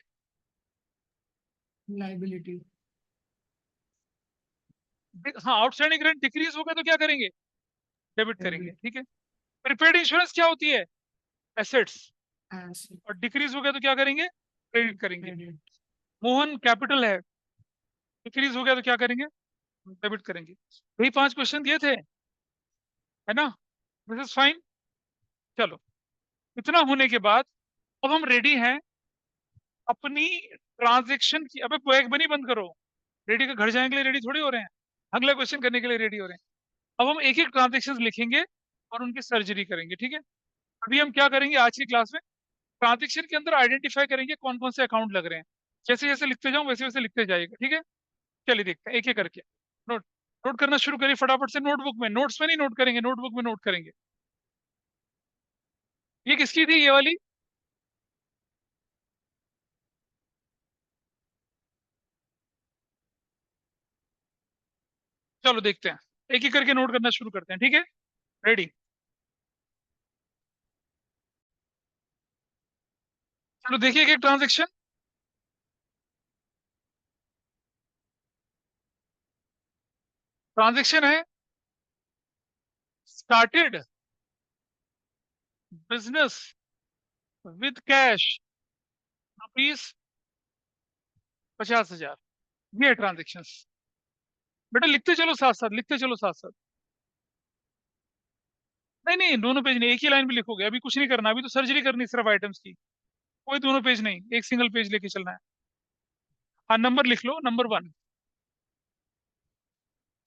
Liability. हाँ आउटस्टैंडिंग रेंट डिक्रीज होगा तो क्या करेंगे, डेबिट करेंगे, Debit. ठीक है। प्रीपेड इंश्योरेंस क्या होती है, एसेट्स, Asset. और डिक्रीज हो गया तो क्या करेंगे, क्रेडिट करेंगे। Credit. मोहन कैपिटल है, डिक्रीज हो गया तो क्या करेंगे, डेबिट करेंगे। यही 5 क्वेश्चन दिए थे, है ना, दिस इज फाइन। चलो, इतना होने के बाद अब हम रेडी हैं अपनी ट्रांजेक्शन की। अबे बैग बनी बंद करो, रेडी का घर जाने के लिए रेडी थोड़ी हो रहे हैं, अगला क्वेश्चन करने के लिए रेडी हो रहे हैं। अब हम एक एक ट्रांजेक्शन लिखेंगे और उनकी सर्जरी करेंगे, ठीक है। अभी हम क्या करेंगे आज की क्लास में, ट्रांजेक्शन के अंदर आइडेंटिफाई करेंगे कौन कौन से अकाउंट लग रहे हैं। जैसे जैसे लिखते जाऊं वैसे वैसे लिखते जाएगा, ठीक है। चलिए देखते हैं एक एक करके। नोट नोट करना शुरू करिए फटाफट से, नोटबुक में, नोट्स में नहीं नोट करेंगे, नोटबुक में नोट करेंगे। ये किसकी थी ये वाली, चलो देखते हैं, एक एक करके नोट करना शुरू करते हैं, ठीक है। रेडी, चलो देखिए एक एक ट्रांजेक्शन। ट्रांजेक्शन है, स्टार्टेड बिजनेस विद कैश ₹50,000, ये ट्रांजेक्शन। बेटा लिखते चलो साथ साथ, लिखते चलो साथ साथ। नहीं नहीं दोनों पेज नहीं, एक ही लाइन में लिखोगे, अभी कुछ नहीं करना, अभी तो सर्जरी करनी सिर्फ आइटम्स की, कोई दोनों पेज नहीं, एक सिंगल पेज लेके चलना है। हाँ नंबर लिख लो, number 1,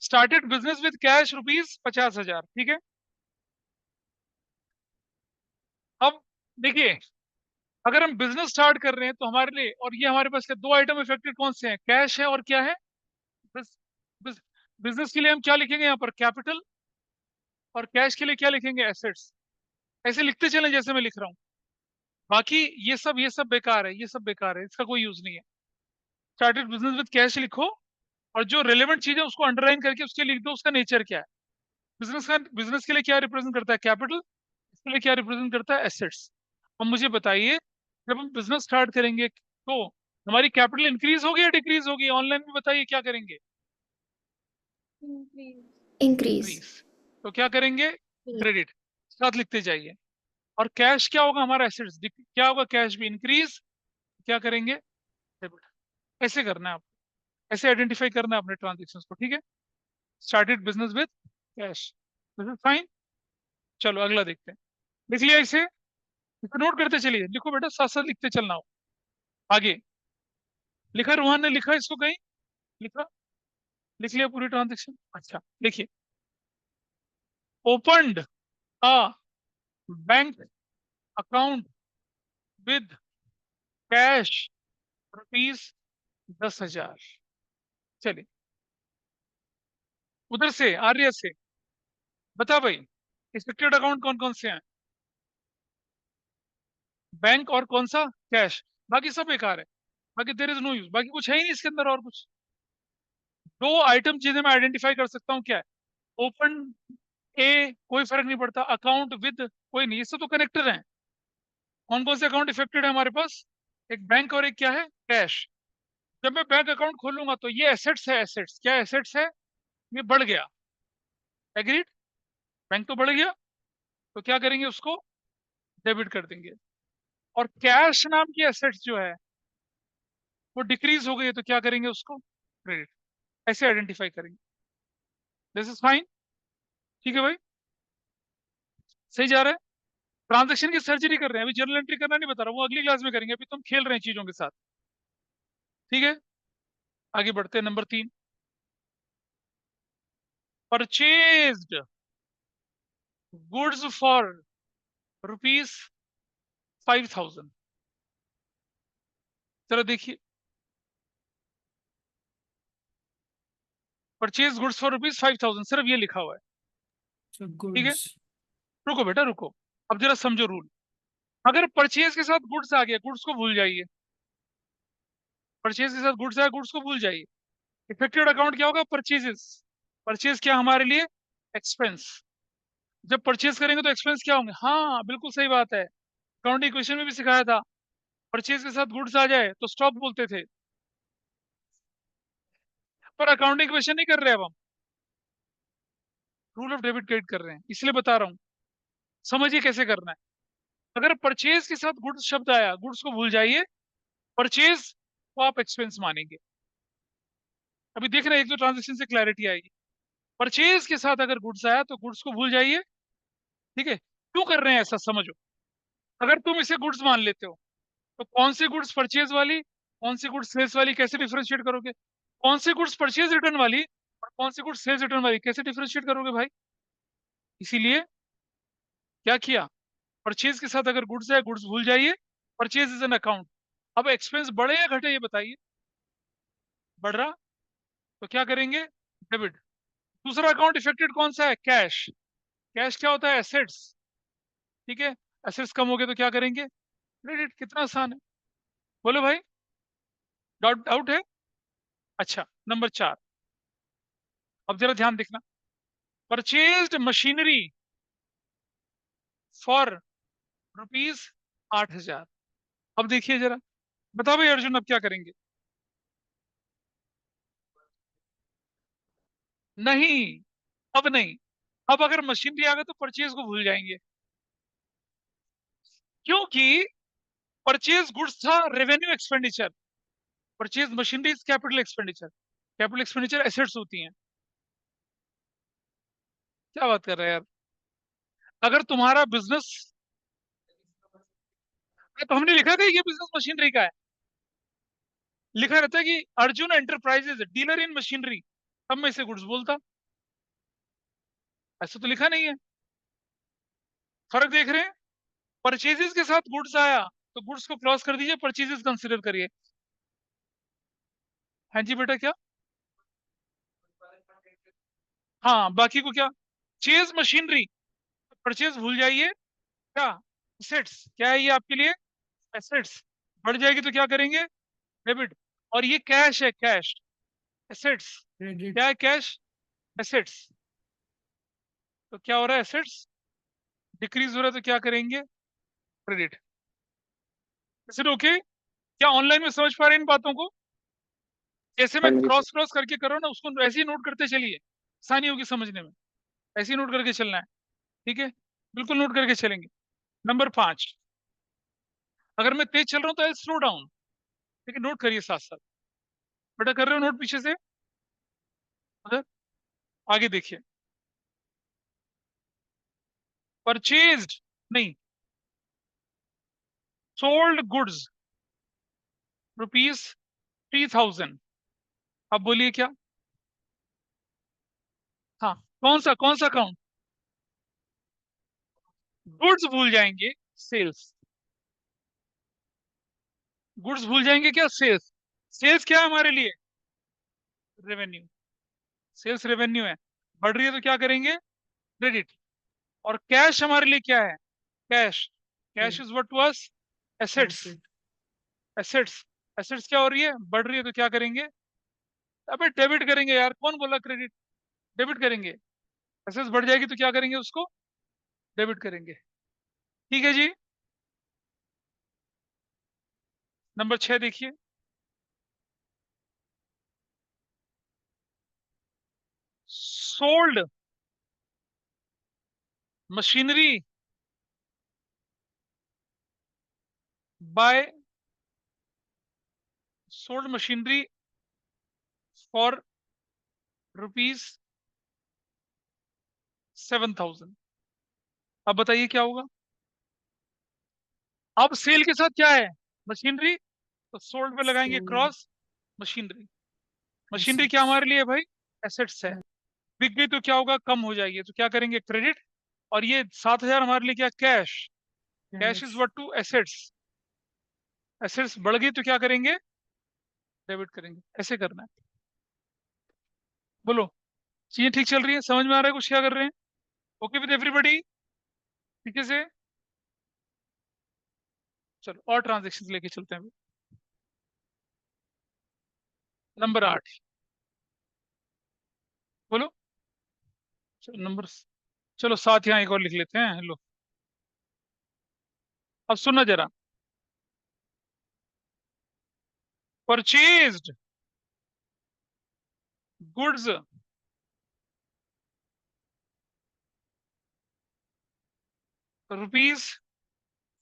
started business with cash ₹50,000, ठीक है। अब देखिए, अगर हम बिजनेस स्टार्ट कर रहे हैं तो हमारे लिए, और ये हमारे पास के दो आइटम इफेक्टेड कौन से हैं, कैश है और क्या है, बिजनेस के लिए हम क्या लिखेंगे यहाँ पर, कैपिटल, और कैश के लिए क्या लिखेंगे, एसेट्स। ऐसे लिखते चलें जैसे मैं लिख रहा हूँ। बाकी ये सब बेकार है, ये सब बेकार है, इसका कोई यूज नहीं है। स्टार्टेड बिजनेस विद कैश लिखो, और जो रेलेवेंट चीज है उसको अंडरलाइन करके उसके लिख दो, उसका नेचर क्या है। बिजनेस के लिए क्या रिप्रेजेंट करता है, कैपिटल, इसके लिए क्या रिप्रेजेंट करता है, एसेट्स। अब मुझे बताइए, जब हम बिजनेस स्टार्ट करेंगे तो हमारी कैपिटल इंक्रीज होगी या डिक्रीज होगी, ऑनलाइन में बताइए क्या करेंगे, Increase. इंक्रीज। इंक्रीज। तो क्या करेंगे, क्रेडिट, साथ लिखते जाइए। और कैश क्या होगा हमारा, एसेट्स, क्या होगा, कैश भी इंक्रीज, क्या करेंगे, डेबिट। ऐसे करना है आप, ऐसे आइडेंटिफाई करना है अपने ट्रांजेक्शन को, ठीक है। Started business with cash, this is fine. चलो अगला देखते हैं, लिख लिया इसे, इसे नोट करते चलिए, लिखो बेटा साथ साथ लिखते चलना हो। आगे लिखा, रोहन ने लिखा इसको कहीं, लिखा, लिख लिया पूरी ट्रांजेक्शन, अच्छा देखिए, opened a bank account with cash ₹10,000। चलिए उधर से आर्य से बता भाई, एक्सपेक्टेड अकाउंट कौन कौन से हैं, बैंक और कौन सा, कैश, बाकी सब बेकार है, बाकी देयर इज नो यूज, बाकी कुछ है ही नहीं इसके अंदर और कुछ। दो आइटम चीजें मैं आइडेंटिफाई कर सकता हूँ, क्या है, ओपन ए कोई फर्क नहीं पड़ता, अकाउंट विद कोई नहीं, इससे तो कनेक्टेड है। कौन कौन से अकाउंट इफेक्टेड है हमारे पास, एक बैंक और एक क्या है, कैश। जब मैं बैंक अकाउंट खोलूंगा तो ये एसेट्स है, एसेट्स क्या एसेट्स है, ये बढ़ गया, एग्रीड, बैंक तो बढ़ गया, तो क्या करेंगे उसको, डेबिट कर देंगे। और कैश नाम की एसेट्स जो है वो डिक्रीज हो गई है, तो क्या करेंगे उसको, क्रेडिट। ऐसे आइडेंटिफाई करेंगे, दिस इज फाइन, ठीक है भाई, सही जा रहा है। ट्रांजेक्शन की सर्जरी कर रहे हैं, अभी जर्नल एंट्री करना नहीं बता रहा, वो अगली क्लास में करेंगे, अभी तुम खेल रहे हैं चीजों के साथ, ठीक है। आगे बढ़ते हैं, नंबर 3, परचेज्ड गुड्स फॉर ₹5,000। जरा देखिए, परचेज गुड्स फॉर ₹5,000, सिर्फ ये लिखा हुआ है, So ठीक है। goods. रुको बेटा रुको, अब जरा समझो रूल। अगर परचेज के साथ गुड्स आ गया, गुड्स को भूल जाइए, परचेज के साथ गुड्स आया, गुड्स को भूल जाइए। इफेक्टेड अकाउंट क्या होगा, परचेजेस, परचेज क्या हमारे लिए, एक्सपेंस। जब परचेज करेंगे तो एक्सपेंस क्या होंगे, हाँ बिल्कुल सही बात है, अकाउंटिंग इक्वेशन में भी सिखाया था, परचेज के साथ गुड्स आ जाए तो स्टॉप बोलते थे, पर अकाउंटिंग इक्वेशन नहीं कर रहे अब हम, रूल ऑफ डेबिट क्रेडिट कर रहे हैं, इसलिए बता रहा हूँ, समझिए कैसे करना है। अगर परचेज के साथ गुड्स शब्द आया, गुड्स को भूल जाइए, परचेज को आप एक्सपेंस मानेंगे। अभी देख रहे हैं, एक दो ट्रांजेक्शन से क्लैरिटी आएगी। परचेज के साथ अगर गुड्स आया तो गुड्स को भूल जाइए, ठीक है। क्यों कर रहे हैं ऐसा, समझो। अगर तुम इसे गुड्स मान लेते हो तो कौन सी गुड्स परचेज वाली, कौन सी गुड्स सेल्स वाली, कैसे डिफरेंशिएट करोगे? कौन सी गुड्स परचेज रिटर्न वाली और कौन सी गुड्स सेल्स रिटर्न वाली, कैसे डिफरेंशिएट करोगे भाई? इसीलिए क्या किया, परचेज के साथ अगर गुड्स है, गुड्स भूल जाइए, परचेज इज एन अकाउंट। अब एक्सपेंस बढ़े या घटे ये बताइए, बढ़ रहा, तो क्या करेंगे, डेबिट। दूसरा अकाउंट इफेक्टेड कौन सा है, कैश। कैश क्या होता है, एसेट्स, ठीक है। एसेट्स कम हो गए तो क्या करेंगे, क्रेडिट। कितना आसान है, बोलो भाई, डाउट डाउट है? अच्छा, नंबर 4, अब जरा ध्यान देखना, परचेज्ड मशीनरी फॉर ₹8,000। अब देखिए जरा, बताओ भाई अर्जुन, अब क्या करेंगे? नहीं, अब नहीं। अब अगर मशीनरी आ गए तो परचेज को भूल जाएंगे, क्योंकि परचेज गुड्स था revenue expenditure, purchase machinery is capital expenditure, capital expenditure assets होती हैं। क्या बात कर रहे हैं यार, अगर तुम्हारा बिजनेस, तो हमने लिखा था ये बिजनेस मशीनरी का है, लिखा रहता है कि अर्जुन एंटरप्राइजेज डीलर इन मशीनरी, तब मैं इसे गुड्स बोलता, ऐसा तो लिखा नहीं है। फर्क देख रहे हैं, परचेजेस के साथ गुड्स आया तो गुड्स को क्रॉस कर दीजिए, परचेजेस कंसिडर करिए। हाँ जी बेटा, क्या? हाँ, बाकी को क्या, चेज मशीनरी, परचेज भूल जाइए, क्या, एसेट्स, क्या है ये आपके लिए, एसेट्स। बढ़ जाएगी तो क्या करेंगे, डेबिट। और ये कैश है, कैश, एसेट्स, Credit. क्या है, कैश, एसेट्स। तो क्या हो रहा है, एसेट्स डिक्रीज हो रहा है, तो क्या करेंगे, क्रेडिट। Is it okay? क्या ऑनलाइन में समझ पा रहे हैं इन बातों को? जैसे मैं हाँ जी सर। क्रॉस क्रॉस करके कर रहा हूँ ना, उसको ऐसे ही नोट करते चलिए, आसानी होगी समझने में, ऐसे ही नोट करके चलना है, ठीक है, बिल्कुल नोट करके चलेंगे। नंबर 5, अगर मैं तेज चल रहा हूँ तो आई स्लो डाउन, ठीक है, नोट करिए साथ साथ। बेटा कर रहे हो नोट पीछे से, अगर आगे देखिए, परचेज्ड नहीं, सोल्ड गुड्स ₹3,000। अब बोलिए क्या, हाँ, कौन सा अकाउंट, गुड्स भूल जाएंगे, सेल्स, गुड्स भूल जाएंगे, क्या, सेल्स। सेल्स क्या है हमारे लिए, रेवेन्यू, सेल्स रेवेन्यू है, बढ़ रही है तो क्या करेंगे, क्रेडिट। और कैश हमारे लिए क्या है, cash, cash is what to us, assets, Asset. Assets, assets क्या हो रही है, बढ़ रही है तो क्या करेंगे, अबे डेबिट करेंगे यार, कौन बोला क्रेडिट, डेबिट करेंगे। एसेट्स बढ़ जाएगी तो क्या करेंगे, उसको डेबिट करेंगे, ठीक है जी। नंबर 6 देखिए, sold machinery by, sold machinery for ₹7,000। अब बताइए क्या होगा, अब सेल के साथ क्या है, मशीनरी, तो सोल्ड पे लगाएंगे Sold. क्रॉस, मशीनरी, मशीनरी क्या Assets. हमारे लिए भाई, एसेट्स है, बिक गई तो क्या होगा, कम हो जाएगी तो क्या करेंगे, क्रेडिट। और ये 7,000 हमारे लिए क्या, cash, cash is Cash. What to assets, assets बढ़ गई तो क्या करेंगे, डेबिट करेंगे, ऐसे करना है। बोलो, चीजें ठीक चल रही है, समझ में आ रहा है कुछ, क्या कर रहे हैं, ओके विद एवरीबॉडी, ठीक है से। चलो और ट्रांजेक्शन लेके चलते हैं। नंबर 8, बोलो, चलो नंबर, चलो 7 यहाँ एक और लिख लेते हैं, लो, अब सुनना जरा, purchased goods rupees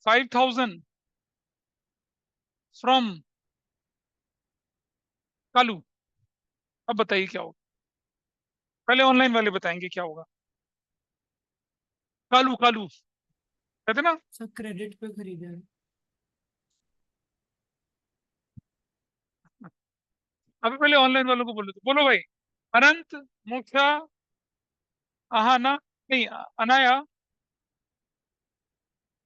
5,000 from Kalu. अब बताइए क्या होगा। पहले ऑनलाइन वाले बताएंगे क्या होगा। कालू कालू कहते ना। सर क्रेडिट पे खरीदे हैं। अभी पहले ऑनलाइन वालों को बोलो, तो बोलो भाई। अनंत, मोक्षा, आहाना, नहीं अनाया,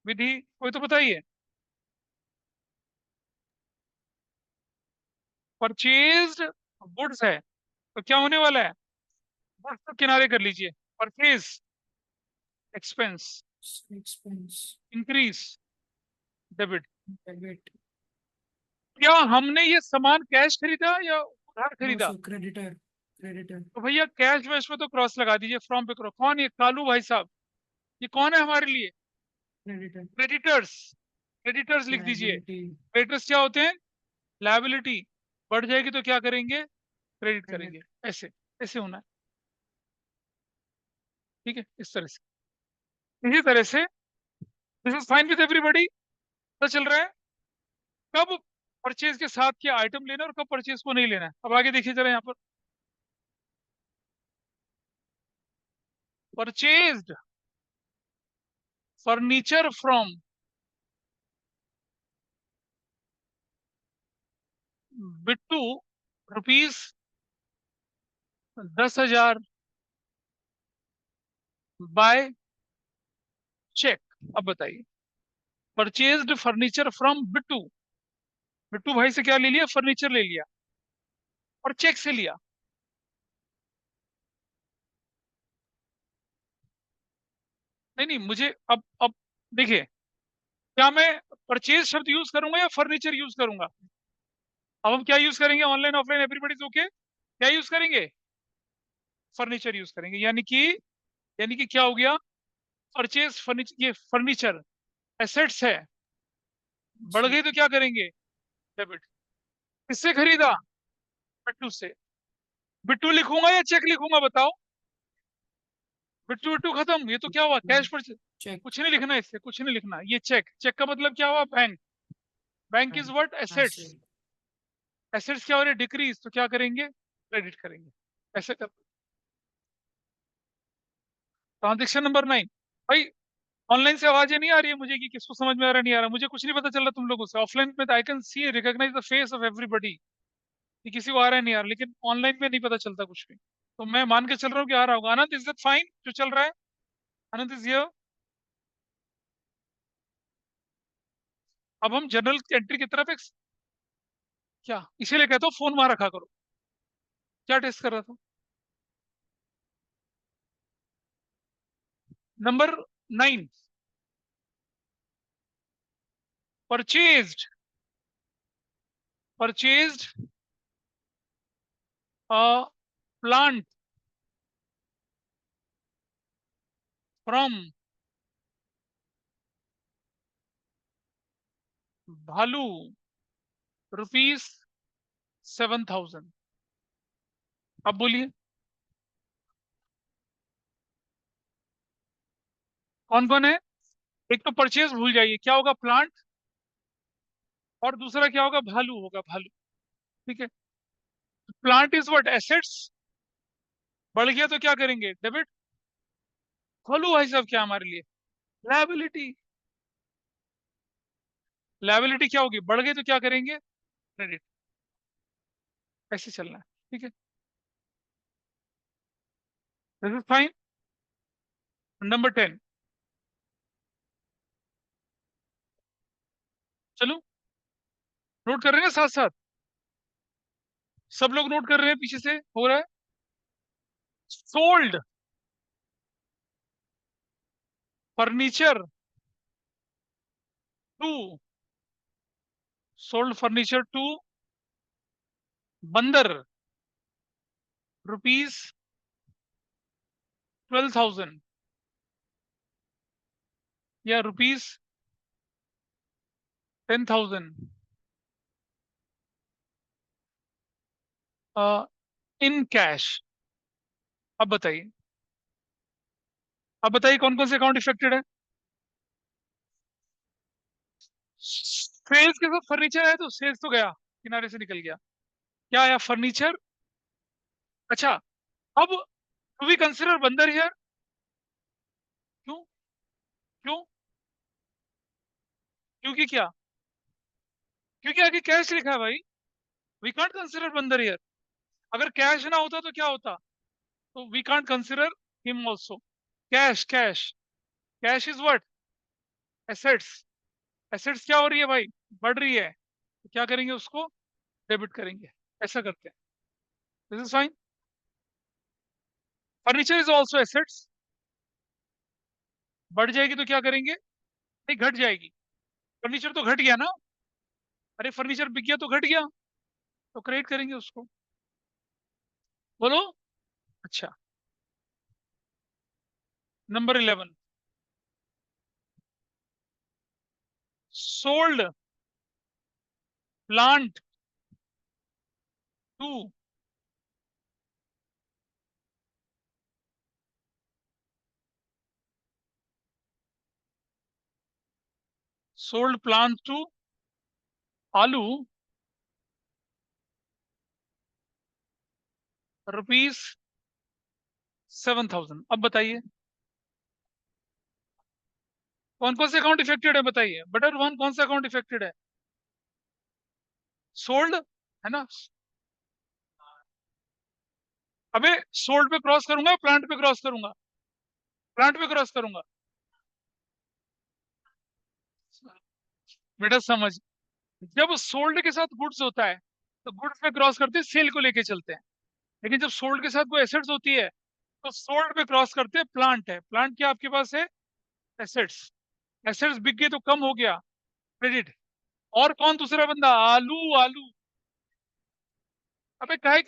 विधि, कोई तो बताइए। परचेज्ड गुड्स है तो क्या होने वाला है। गुड्स तो किनारे कर लीजिए। Purchase expense expense increase debit. Debit. क्या हमने ये सामान कैश खरीदा या उधार नो खरीदा। Sir creditor creditor. तो भैया कैश वैश में तो क्रॉस लगा दीजिए, फ्रॉम पे करो। कौन ये कालू भाई साहब, ये कौन है हमारे लिए। क्रेडिटर। क्रेडिटर्स, क्रेडिटर्स लिख दीजिए। लायबिलिटी। क्रेडिटर्स क्या होते हैं, लायबिलिटी। बढ़ जाएगी तो क्या करेंगे, क्रेडिट करेंगे। क्रेडिट। ऐसे ऐसे होना है, ठीक है, इस तरह से। इसी तरह से this is fine with everybody. पता चल रहा है कब परचेज के साथ क्या आइटम लेना और कब परचेज को नहीं लेना है। अब आगे देखिए जरा यहाँ पर, purchased furniture from Bittu rupees 10,000 by cheque. अब बताइए, purchased furniture from Bittu, Bittu भाई से क्या ले लिया, फर्नीचर ले लिया और चेक से लिया। नहीं नहीं, मुझे अब देखिए, क्या मैं परचेज शब्द यूज करूंगा या फर्नीचर यूज करूंगा। अब हम क्या यूज करेंगे, ऑनलाइन ऑफलाइन एवरीबॉडीज ओके, क्या यूज करेंगे, फर्नीचर यूज करेंगे। यानी कि क्या हो गया, परचेज फर्नीचर, ये फर्नीचर एसेट्स है, बढ़ गई तो क्या करेंगे, डेबिट। किससे खरीदा, बिट्टू से। बिट्टू लिखूंगा या चेक लिखूंगा बताओ। बिट्टू बिट्टू खत्म, ये तो क्या हुआ, कैश पर। चेक। कुछ नहीं लिखना इससे, कुछ नहीं लिखना, ये चेक। चेक का मतलब क्या हुआ, bank. Bank is what, assets. Assets क्या हो रहे, डिक्रीज, तो क्या करेंगे, क्रेडिट करेंगे। ऐसे कर। ट्रांजेक्शन नंबर 9 भाई। ऑनलाइन से आवाजें नहीं आ रही है मुझे कि किसको समझ में आ रहा नहीं आ रहा, मुझे कुछ नहीं पता चल रहा तुम लोगों से। ऑफलाइन में I can see recognise the face of everybody कि किसी को आ रहा है नहीं आ रहा, लेकिन ऑनलाइन में नहीं पता चलता कुछ भी। तो मैं मान के चल रहा हूँ कि आ रहा होगा। आनंद, इज दैट फाइन जो चल रहा है। आनंद इज हियर। अब हम जनरल एंट्री की तरफ एक, क्या इसीलिए कहता हूँ फोन वहां रखा करो। क्या टेस्ट कर रहा था, number 9, purchased, purchased plant from भालू रुपीज 7,000। अब बोलिए कौन कौन है। एक तो परचेज भूल जाइए, क्या होगा, प्लांट। और दूसरा क्या होगा, भालू होगा, भालू। ठीक है, प्लांट इज व्हाट, एसेट्स। बढ़ गया तो क्या करेंगे, डेबिट। भालू भाई साहब क्या हमारे लिए, लायबिलिटी। लायबिलिटी क्या होगी, बढ़ गई तो क्या करेंगे, क्रेडिट। ऐसे चलना है, ठीक है, दिस इज फाइन। नंबर 10, चलो नोट कर रहे हैं साथ साथ, सब लोग नोट कर रहे हैं, पीछे से हो रहा है। Sold furniture to, sold furniture to Bandar rupees 12,000 या रुपीज 10,000 इन कैश। अब बताइए, अब बताइए कौन कौन से अकाउंट इफेक्टेड है। सेल्स के साथ फर्नीचर है तो सेल्स तो गया, किनारे से निकल गया। क्या आया? फर्नीचर। अच्छा, अब to be consider Bandar here. क्यों? क्यों? क्योंकि क्या? क्योंकि आगे कैश लिखा है भाई। We can't consider Bandar here. अगर कैश ना होता तो क्या होता? तो we can't consider him also. Cash, cash, cash is what? Assets. Assets क्या हो रही है भाई? बढ़ रही है, तो क्या करेंगे? उसको डेबिट करेंगे। ऐसा करते हैं। This is fine. Furniture is also assets. बढ़ जाएगी तो क्या करेंगे? नहीं, घट जाएगी। फर्नीचर तो घट गया ना। अरे फर्नीचर बिक गया तो घट गया, तो क्रेडिट करेंगे उसको। बोलो। अच्छा, number 11, sold plant to sold plant to Aloo ₹7,000। अब बताइए कौन कौन से अकाउंट इफेक्टेड है? बताइए बटर वन, कौन सा अकाउंट इफेक्टेड है? सोल्ड है ना। अबे सोल्ड पे क्रॉस करूंगा, प्लांट पे क्रॉस करूंगा? प्लांट पे क्रॉस करूंगा। बेटा समझ, जब सोल्ड के साथ गुड्स होता है तो गुड्स पे क्रॉस करते हैं, सेल को लेके चलते हैं। लेकिन जब सोल्ड के साथ कोई एसेट्स होती है तो सोल्ड पे क्रॉस करते हैं, प्लांट है। प्लांट क्या आपके पास है? एसेट्स। एसेट्स बिक गए तो कम हो गया, क्रेडिट। और कौन दूसरा बंदा? आलू। आलू। अबे काहे,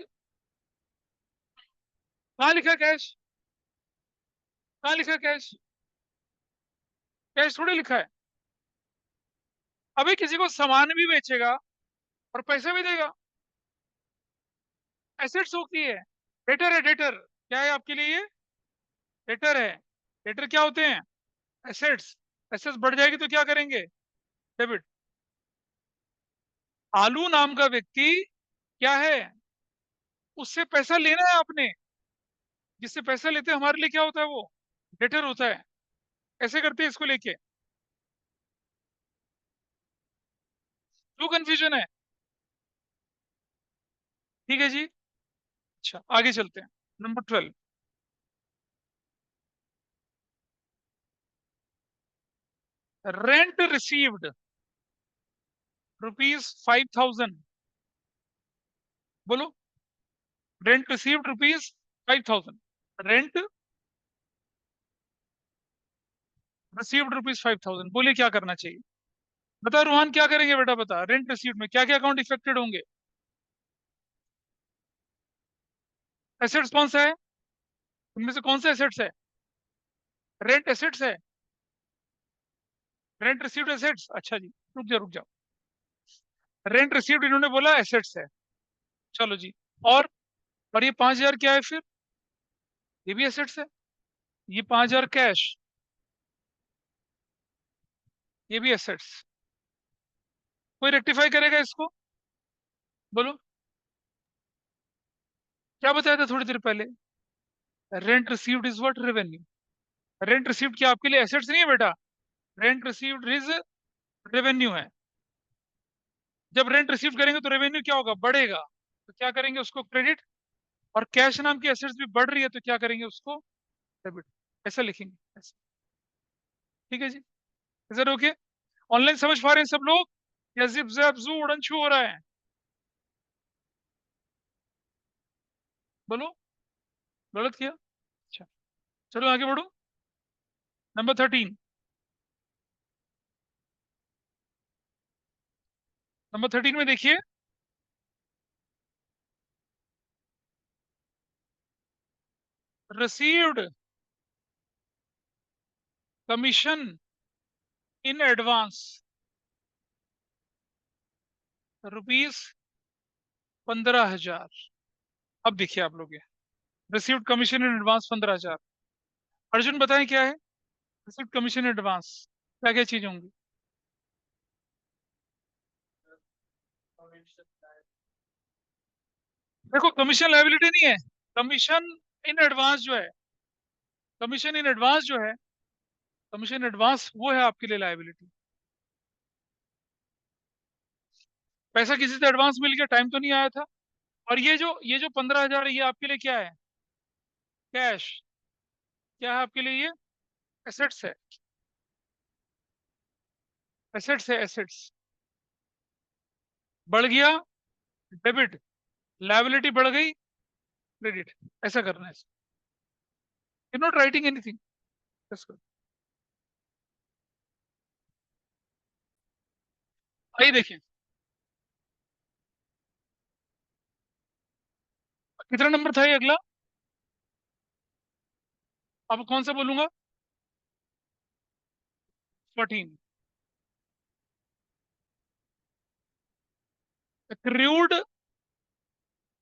कहाँ लिखा है कैश? कहाँ लिखा है कैश? कैश थोड़ी लिखा है। अबे किसी को सामान भी बेचेगा और पैसे भी देगा, एसेट्स होती है। डेटर है, डेटर क्या है आपके लिए? ये डेटर है। डेटर क्या होते हैं? एसेट्स। एसेट्स बढ़ जाएगी तो क्या करेंगे? डेबिट। आलू नाम का व्यक्ति क्या है? उससे पैसा लेना है आपने। जिससे पैसा लेते हैं हमारे लिए क्या होता है वो? डेटर होता है। ऐसे करते हैं इसको लेके। क्यों कंफ्यूजन है? ठीक है जी। अच्छा, आगे चलते हैं। Number 12, rent received ₹5,000। बोलो। Rent received ₹5,000। Rent received ₹5,000। बोलिए क्या करना चाहिए? बता रूहान, क्या करेंगे बेटा? बता, रेंट रिसीव्ड में क्या क्या अकाउंट इफेक्टेड होंगे? एसेट्स कौन सा है? उनमें से कौन सा एसेट्स है? रेंट एसेट्स है। Rent received assets. अच्छा जी, रुक जाओ रुक जाओ। रेंट रिसीव्ड इन्होंने बोला एसेट्स है। चलो जी। और और ये 5,000 क्या है फिर? ये भी एसेट्स है। ये 5,000 कैश, ये भी एसेट्स। कोई रेक्टिफाई करेगा इसको? बोलो। क्या बताया था थोड़ी देर पहले? Rent received is what? Revenue. Rent received क्या आपके लिए एसेट्स नहीं है बेटा? रेंट रिसीव्ड इज रेवेन्यू है। जब रेंट रिसीव करेंगे तो रेवेन्यू क्या होगा? बढ़ेगा। तो क्या करेंगे? उसको क्रेडिट। और कैश नाम की एसेट्स भी बढ़ रही है तो क्या करेंगे? उसको डेबिट। ऐसा लिखेंगे ऐसा। ठीक है जी। Is it okay? ऑनलाइन समझ पा रहे हैं सब लोग? या जिप जैप जू उड़न छू हो रहा है? बोलो। गलत किया? अच्छा, चलो आगे बढ़ो। नंबर 13। नंबर 13 में देखिए, रिसीव्ड कमीशन इन एडवांस। ₹15,000। अब देखिए आप लोग, ये received commission in advance 15,000। Arjun बताएं क्या है रिसीव्ड कमीशन इन एडवांस, क्या क्या चीज होंगी? देखो, कमीशन लायबिलिटी नहीं है। कमीशन इन एडवांस जो है, कमीशन इन एडवांस जो है, कमीशन एडवांस वो है आपके लिए लायबिलिटी। पैसा किसी से एडवांस मिल गया, टाइम तो नहीं आया था। और ये जो 15,000 है, ये आपके लिए क्या है? कैश। क्या है आपके लिए? ये एसेट्स है, एसेट्स है, एसेट्स। बढ़ गया डेबिट, लायबिलिटी बढ़ गई क्रेडिट। ऐसा करना है। You not writing anything. आइए देखिए, कितना नंबर था ये अगला? अब कौन सा बोलूंगा? 14। Accrued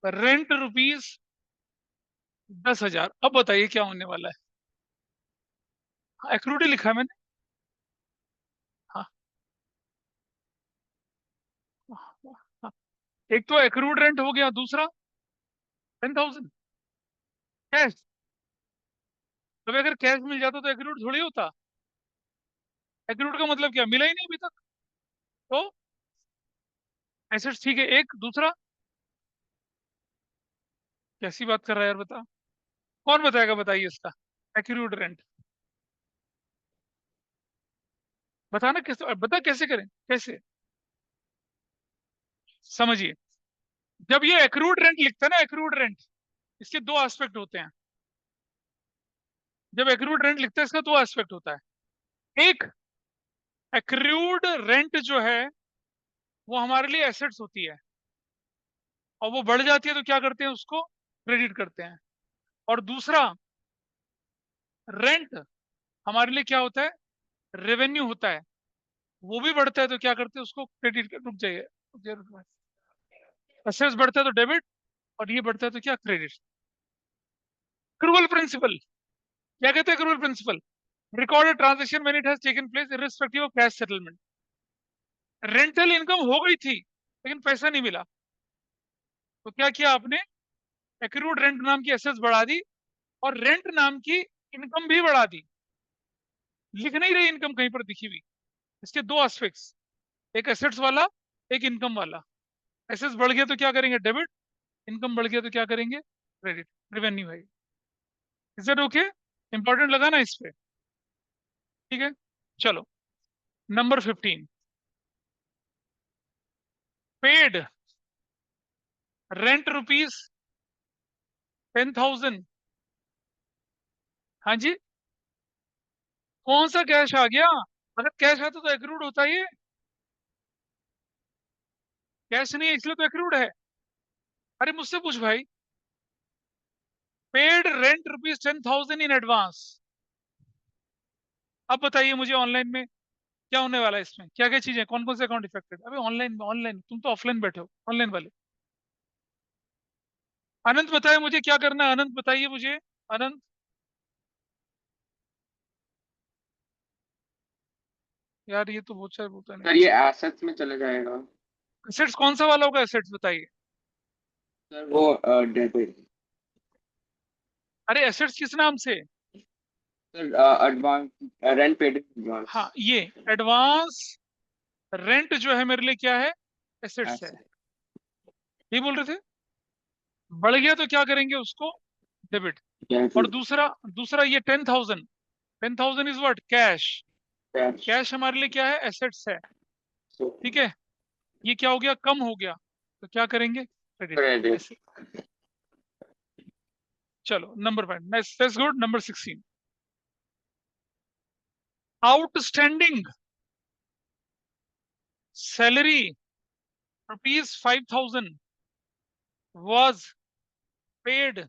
rent ₹10,000। अब बताइए क्या होने वाला है? एक्रूड ही लिखा है मैंने। हाँ, हाँ, हाँ। एक तो एक्रूड रेंट हो गया, दूसरा 10,000 कैश। तो अगर कैश मिल जाता तो एक्रूड थोड़ी होता। एक्रूड का मतलब क्या, मिला ही नहीं अभी तक। तो एसेट्स ठीक है। एक दूसरा, कैसी बात कर रहा है यार, बता। कौन बताएगा, बताइए इसका। एक्रूड रेंट बताना कैसे, बता कैसे करें, कैसे समझिए। जब ये एक्रूड रेंट लिखता है ना, एक्रूड रेंट, इसके दो एस्पेक्ट होते हैं। जब एक्रूड रेंट लिखता है, इसका दो एस्पेक्ट होता है। एक, एक्रूड रेंट जो है वो हमारे लिए एसेट्स होती है, और वो बढ़ जाती है तो क्या करते हैं, उसको क्रेडिट करते हैं। और दूसरा, रेंट हमारे लिए क्या होता है, रेवेन्यू होता है। वो भी बढ़ता है तो क्या करते हैं, उसको क्रेडिट। रुक जाइए, एसेट्स बढ़ता है तो डेबिट, और ये बढ़ता है तो क्या, क्रेडिट। एक्रूअल प्रिंसिपल, क्या कहते हैं accrual principle? Recorded transaction when it has taken place irrespective of cash settlement. Rental income हो गई थी लेकिन पैसा नहीं मिला, तो क्या किया आपने, एक्रूड रेंट नाम की एसेट्स बढ़ा दी, और रेंट नाम की इनकम भी बढ़ा दी। लिख नहीं रही इनकम कहीं पर दिखी हुई। इसके दो एस्पेक्ट्स, एक एसेट्स वाला, एक इनकम वाला। एसेट्स बढ़ गया तो क्या करेंगे, डेबिट। इनकम बढ़ गया तो क्या करेंगे, क्रेडिट। रेवेन्यू है। Is that okay? इंपॉर्टेंट लगा ना इस पे? ठीक है, चलो। Number 15, paid rent ₹10,000। हाँ जी, कौन सा कैश आ गया? अगर कैश आता तो एक्रूड होता ये। कैश नहीं है इसलिए तो एक्रूड है। अरे मुझसे पूछ भाई, पेड रेंट ₹10,000 इन एडवांस। अब बताइए मुझे, ऑनलाइन में क्या होने वाला है, इसमें क्या क्या चीजें, कौन कौन से अकाउंट इफेक्टेड? अबे ऑनलाइन, ऑनलाइन तुम तो ऑफलाइन बैठे हो, ऑनलाइन वाले। अनंत बताए मुझे क्या करना है, अनंत बताइए मुझे। अनंत, यार ये तो बहुत सारे बोलता सर नहीं। ये एसेट्स में चले जाएगा। एसेट्स कौन सा वाला होगा, एसेट्स बताइए। सर वो डेबिट। अरे एसेट्स किस नाम से? Sir advance, rent paid advance. हाँ, ये एडवांस रेंट जो है मेरे लिए क्या है, एसेट्स है। ये बोल रहे थे। बढ़ गया तो क्या करेंगे, उसको डेबिट। और दूसरा, दूसरा ये 10,000, 10,000 इज व्हाट, कैश। कैश हमारे लिए क्या है, एसेट्स है। ठीक है, ये क्या हो गया, कम हो गया, तो क्या करेंगे, क्रेडिट। क्रेडिट। ऐसे। चलो number 5, that's good. Number 16, outstanding salary ₹5,000 was paid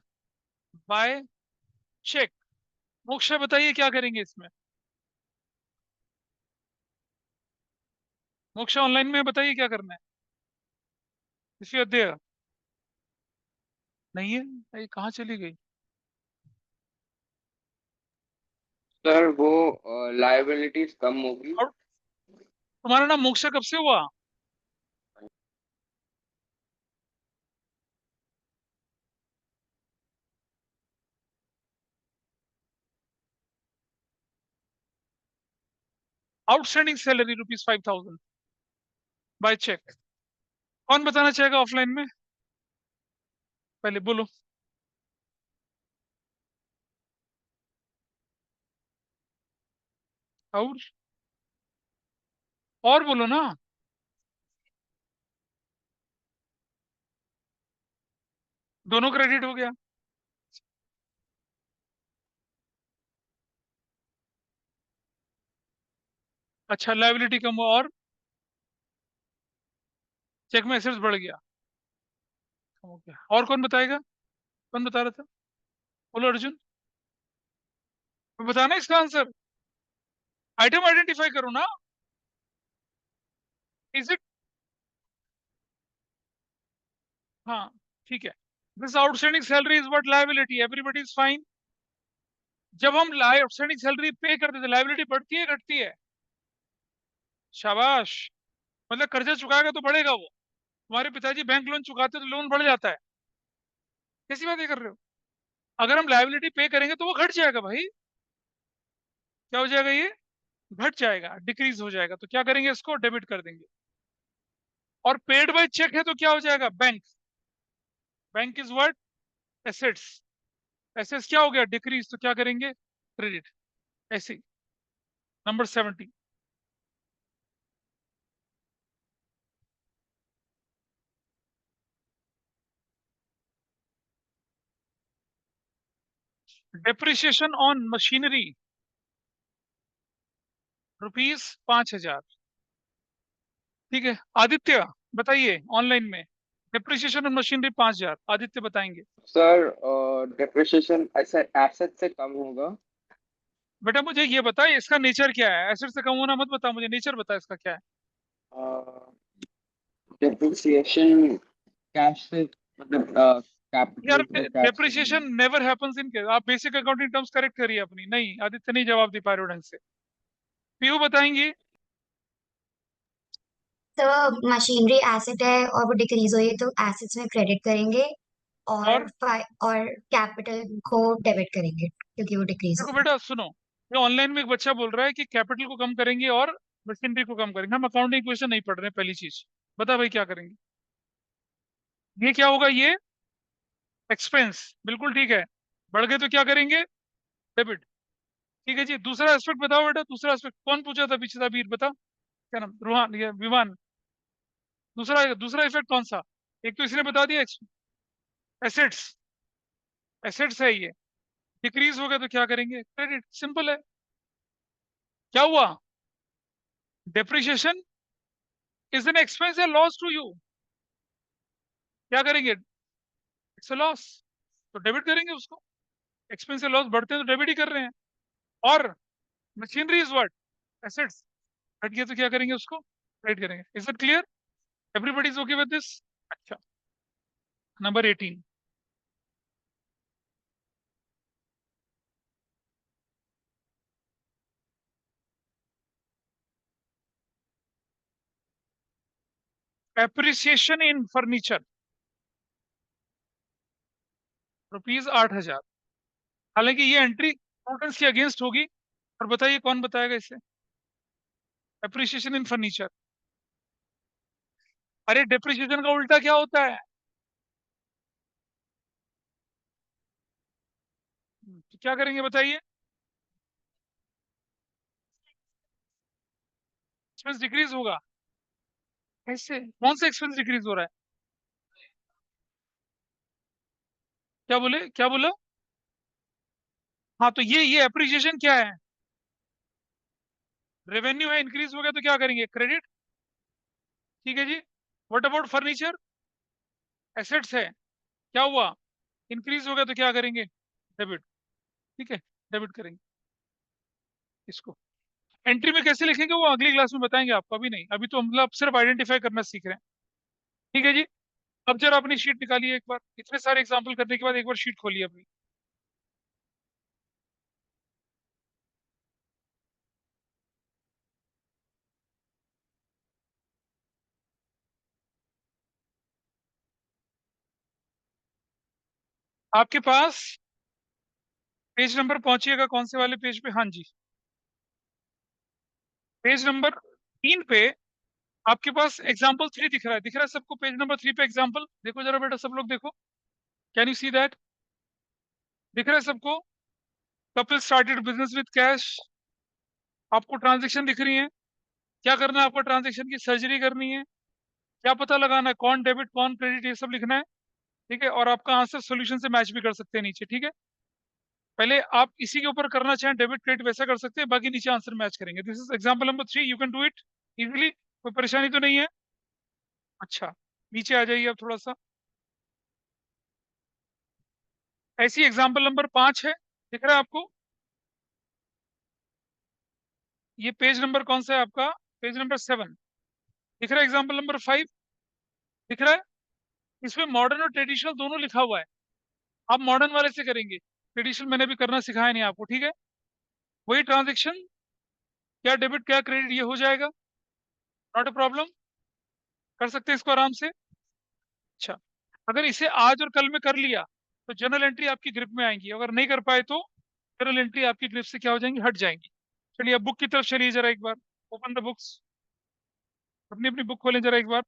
by cheque. Moksha बताइए क्या करेंगे इसमें। मोक्षा ऑनलाइन में बताइए क्या करना है। इफ यू आर देयर, नहीं है, ये कहाँ चली गई? सर वो लाइबिलिटीज कम होगी। और तुम्हारा नाम मोक्षा कब से हुआ? Outstanding salary ₹5,000 by cheque. कौन बताना चाहेगा ऑफलाइन में? पहले बोलो। और बोलो ना। दोनों क्रेडिट हो गया। अच्छा, लायबिलिटी कम हुआ और चेक में एसेट्स बढ़ गया, कम हो गया। और कौन बताएगा? कौन बता रहा था? बोलो अर्जुन। मैं बताना इसका आंसर। आइटम आइडेंटिफाई करो ना। Is it? हाँ, ठीक है। This outstanding salary is what liability, everybody is fine. जब हम आउटस्टैंडिंग सैलरी पे करते थे, लायबिलिटी बढ़ती है घटती है? शाबाश। मतलब कर्जा चुकाएगा तो बढ़ेगा वो। हमारे पिताजी बैंक लोन चुकाते तो लोन बढ़ जाता है। कैसी बातें कर रहे हो? अगर हम लायबिलिटी पे करेंगे तो वो घट जाएगा भाई। क्या हो जाएगा ये? घट जाएगा, डिक्रीज हो जाएगा। तो क्या करेंगे? इसको डेबिट कर देंगे। और पेड बाय चेक है तो क्या हो जाएगा? Bank. Bank is what? Assets. Assets क्या हो गया? डिक्रीज। तो क्या करेंगे? क्रेडिट। ऐसे ही। नंबर 70। Depreciation on machinery ₹5,000। ठीक है, आदित्य बताइए ऑनलाइन में। डेप्रिसिएशन ऑन मशीनरी 5,000, आदित्य बताएंगे। सर डेप्रिसिएशन ऐसा एसेट से कम होगा। बेटा मुझे ये बताइए इसका नेचर क्या है? एसेट से कम होना मत बता, मुझे नेचर बता इसका क्या है। डेप्रिसिएशन कैश से मतलब यार, कैपिटल को कैश से कम डेप्रिसिएशन नेवर हैपेंस इन। आप बेसिक अकाउंटिंग टर्म्स करेक्ट करिए अपनी। नहीं, आदित्य नहीं जवाब दे पा रहे हो ढंग से। पीयू बताएंगी। तो मशीनरी एसेट है और वो डिक्रीज हुई है तो एसेट्स में क्रेडिट करेंगे और और और कैपिटल को डेबिट करेंगे क्योंकि वो डिक्रीज देखो हुई है। बेटा सुनो, ये ऑनलाइन में एक बच्चा बोल रहा है कि कैपिटल को कम करेंगे और मशीनरी को कम करेंगे। हम अकाउंटिंग क्वेश्चन नहीं पढ़ रहे हैं, पहली चीज। बता भाई क्या करेंगे? ये क्या होगा? ये एक्सपेंस, बिल्कुल ठीक है। बढ़ गए तो क्या करेंगे? डेबिट। ठीक है जी। दूसरा एस्पेक्ट बताओ बेटा, दूसरा एस्पेक्ट कौन पूछा था पीछे था? वीर बता, क्या नाम? रूहान या विमान? दूसरा दूसरा इफेक्ट कौन सा? एक तो इसने बता दिया, एसेट्स। एसेट्स है ये। डिक्रीज हो गया तो क्या करेंगे? क्रेडिट। सिंपल है। क्या हुआ? डेप्रिसिएशन इज एन एक्सपेंस या लॉस टू यू? क्या करेंगे? इट्स अ लॉस, तो डेबिट करेंगे उसको। एक्सपेंस से लॉस बढ़ते हैं तो डेबिट ही कर रहे हैं। और मशीनरी इज व्हाट? एसेट्स। घट गया तो क्या करेंगे? उसको क्रेडिट करेंगे। Is it clear? Everybody is okay with this? अच्छा, नंबर 18। एप्रिसिएशन इन फर्नीचर ₹8,000। हालांकि ये एंट्री प्रूडेंस के अगेंस्ट होगी। और बताइए कौन बताएगा इसे? एप्रिसिएशन इन फर्नीचर। अरे डेप्रिसिएशन का उल्टा क्या होता है? तो क्या करेंगे बताइए? एक्सपेंस डिक्रीज होगा। कैसे? कौन सा एक्सपेंस डिक्रीज हो रहा है? क्या बोले? क्या बोला? हाँ, तो ये एप्रिसिएशन क्या है? रेवेन्यू है, इंक्रीज हो गया तो क्या करेंगे? क्रेडिट। ठीक है जी। What about furniture? एसेट्स है। क्या हुआ? इंक्रीज हो गया तो क्या करेंगे? डेबिट। ठीक है, डेबिट करेंगे इसको। एंट्री में कैसे लिखेंगे वो अगली क्लास में बताएंगे आपको, अभी नहीं। अभी तो हम मतलब सिर्फ आइडेंटिफाई करना सीख रहे हैं। ठीक है जी। अब जरा अपनी शीट निकालिए एक बार, इतने सारे एग्जाम्पल करने के बाद एक बार शीट खोलिए अपनी। आपके पास पेज नंबर पहुंचिएगा कौन से वाले पेज पे? हाँ जी, पेज नंबर 3 पे आपके पास एग्जाम्पल 3 दिख रहा है। दिख रहा है सबको? पेज नंबर 3 पे एग्जाम्पल देखो जरा बेटा, सब लोग देखो। Can you see that? दिख रहा है सबको? Couple started business with cash. आपको ट्रांजेक्शन दिख रही है। क्या करना है आपको? ट्रांजेक्शन की सर्जरी करनी है। क्या पता लगाना है? कौन डेबिट कौन क्रेडिट, ये सब लिखना है। ठीक है, और आपका आंसर सॉल्यूशन से मैच भी कर सकते हैं नीचे। ठीक है, पहले आप इसी के ऊपर करना चाहें डेबिट क्रेडिट वैसा कर सकते हैं, बाकी नीचे आंसर मैच करेंगे। This is example number 3, you can do it easily. कोई परेशानी तो नहीं है? अच्छा, नीचे आ जाइए अब थोड़ा सा। ऐसी एग्जाम्पल नंबर 5 है, दिख रहा है आपको? ये पेज नंबर कौन सा है आपका? Page number 7। दिख रहा है एग्जाम्पल नंबर 5? दिख रहा है? इसमें मॉडर्न और ट्रेडिशनल दोनों लिखा हुआ है। आप मॉडर्न वाले से करेंगे, ट्रेडिशनल मैंने भी करना सिखाया नहीं आपको। ठीक है, वही ट्रांजेक्शन, क्या डेबिट क्या क्रेडिट, ये हो जाएगा, नॉट अ प्रॉब्लम, कर सकते हैं इसको आराम से। अच्छा, अगर इसे आज और कल में कर लिया तो जर्नल एंट्री आपकी ग्रिप में आएंगी, अगर नहीं कर पाए तो जर्नल एंट्री आपकी ग्रिप से क्या हो जाएंगी? हट जाएंगी। चलिए अब बुक की तरफ चलिए जरा एक बार। ओपन द बुक्स, अपनी अपनी बुक खोलें जरा एक बार।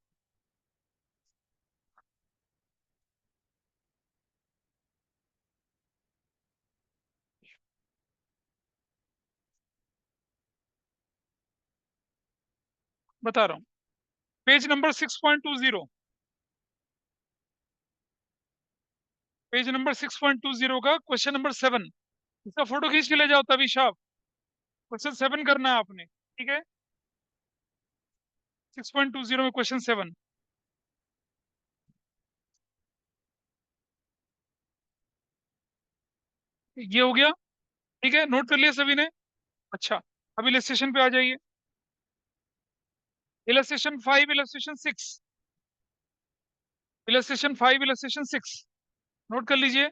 बता रहा हूँ, पेज नंबर 6.20, पेज नंबर 6.20 का क्वेश्चन नंबर 7, इसका फोटो खींच के ले जाओ तभी साहब। क्वेश्चन 7 करना है आपने। ठीक है, 6.20 में क्वेश्चन 7 ये हो गया। ठीक है, नोट कर लिया सभी ने? अच्छा, अब इलस्ट्रेशन पे आ जाइए। Illustration 5, illustration 6, illustration 5, illustration 6 note कर लीजिए।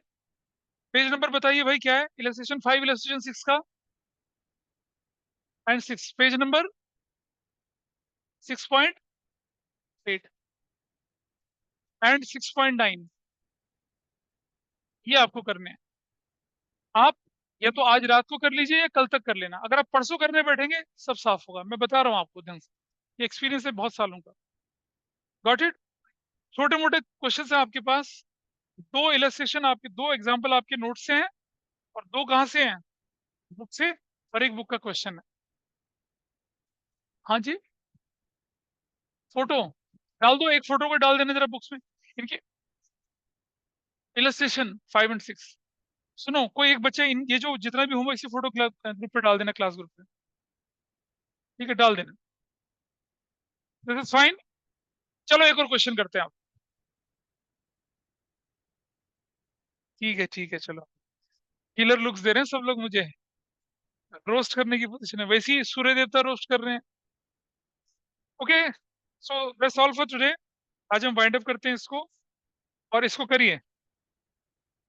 पेज नंबर बताइए भाई क्या है? इलस्ट्रेशन 5, इलस्ट्रेशन 6 का एंड 6, पेज नंबर 6.8 एंड 6.9, ये आपको करने हैं। आप या तो आज रात को कर लीजिए या कल तक कर लेना। अगर आप परसों करने बैठेंगे सब साफ होगा, मैं बता रहा हूँ आपको ढंग से, ये एक्सपीरियंस है बहुत सालों का। Got it? छोटे मोटे क्वेश्चन है आपके पास। दो इलस्ट्रेशन आपके, दो एग्जाम्पल आपके नोट से हैं, और दो कहाँ से हैं? बुक से, और एक बुक का क्वेश्चन है। हाँ जी, फोटो डाल दो, एक फोटो को डाल देना जरा बुक्स में इनके। इलस्ट्रेशन 5 एंड 6, सुनो, कोई एक बच्चा इन ये जो जितना भी होगा इसी फोटो क्लास ग्रुप पे डाल देना, क्लास ग्रुप पे। ठीक है, डाल देना, दिस इज फाइन। चलो एक और क्वेश्चन करते हैं आप। ठीक है चलो, किलर लुक्स दे रहे हैं सब लोग मुझे, रोस्ट करने की पोजीशन है, वैसे ही सूर्य देवता रोस्ट कर रहे हैं। Okay, so that's all for today. आज हम वाइंड अप करते हैं इसको, और इसको करिए।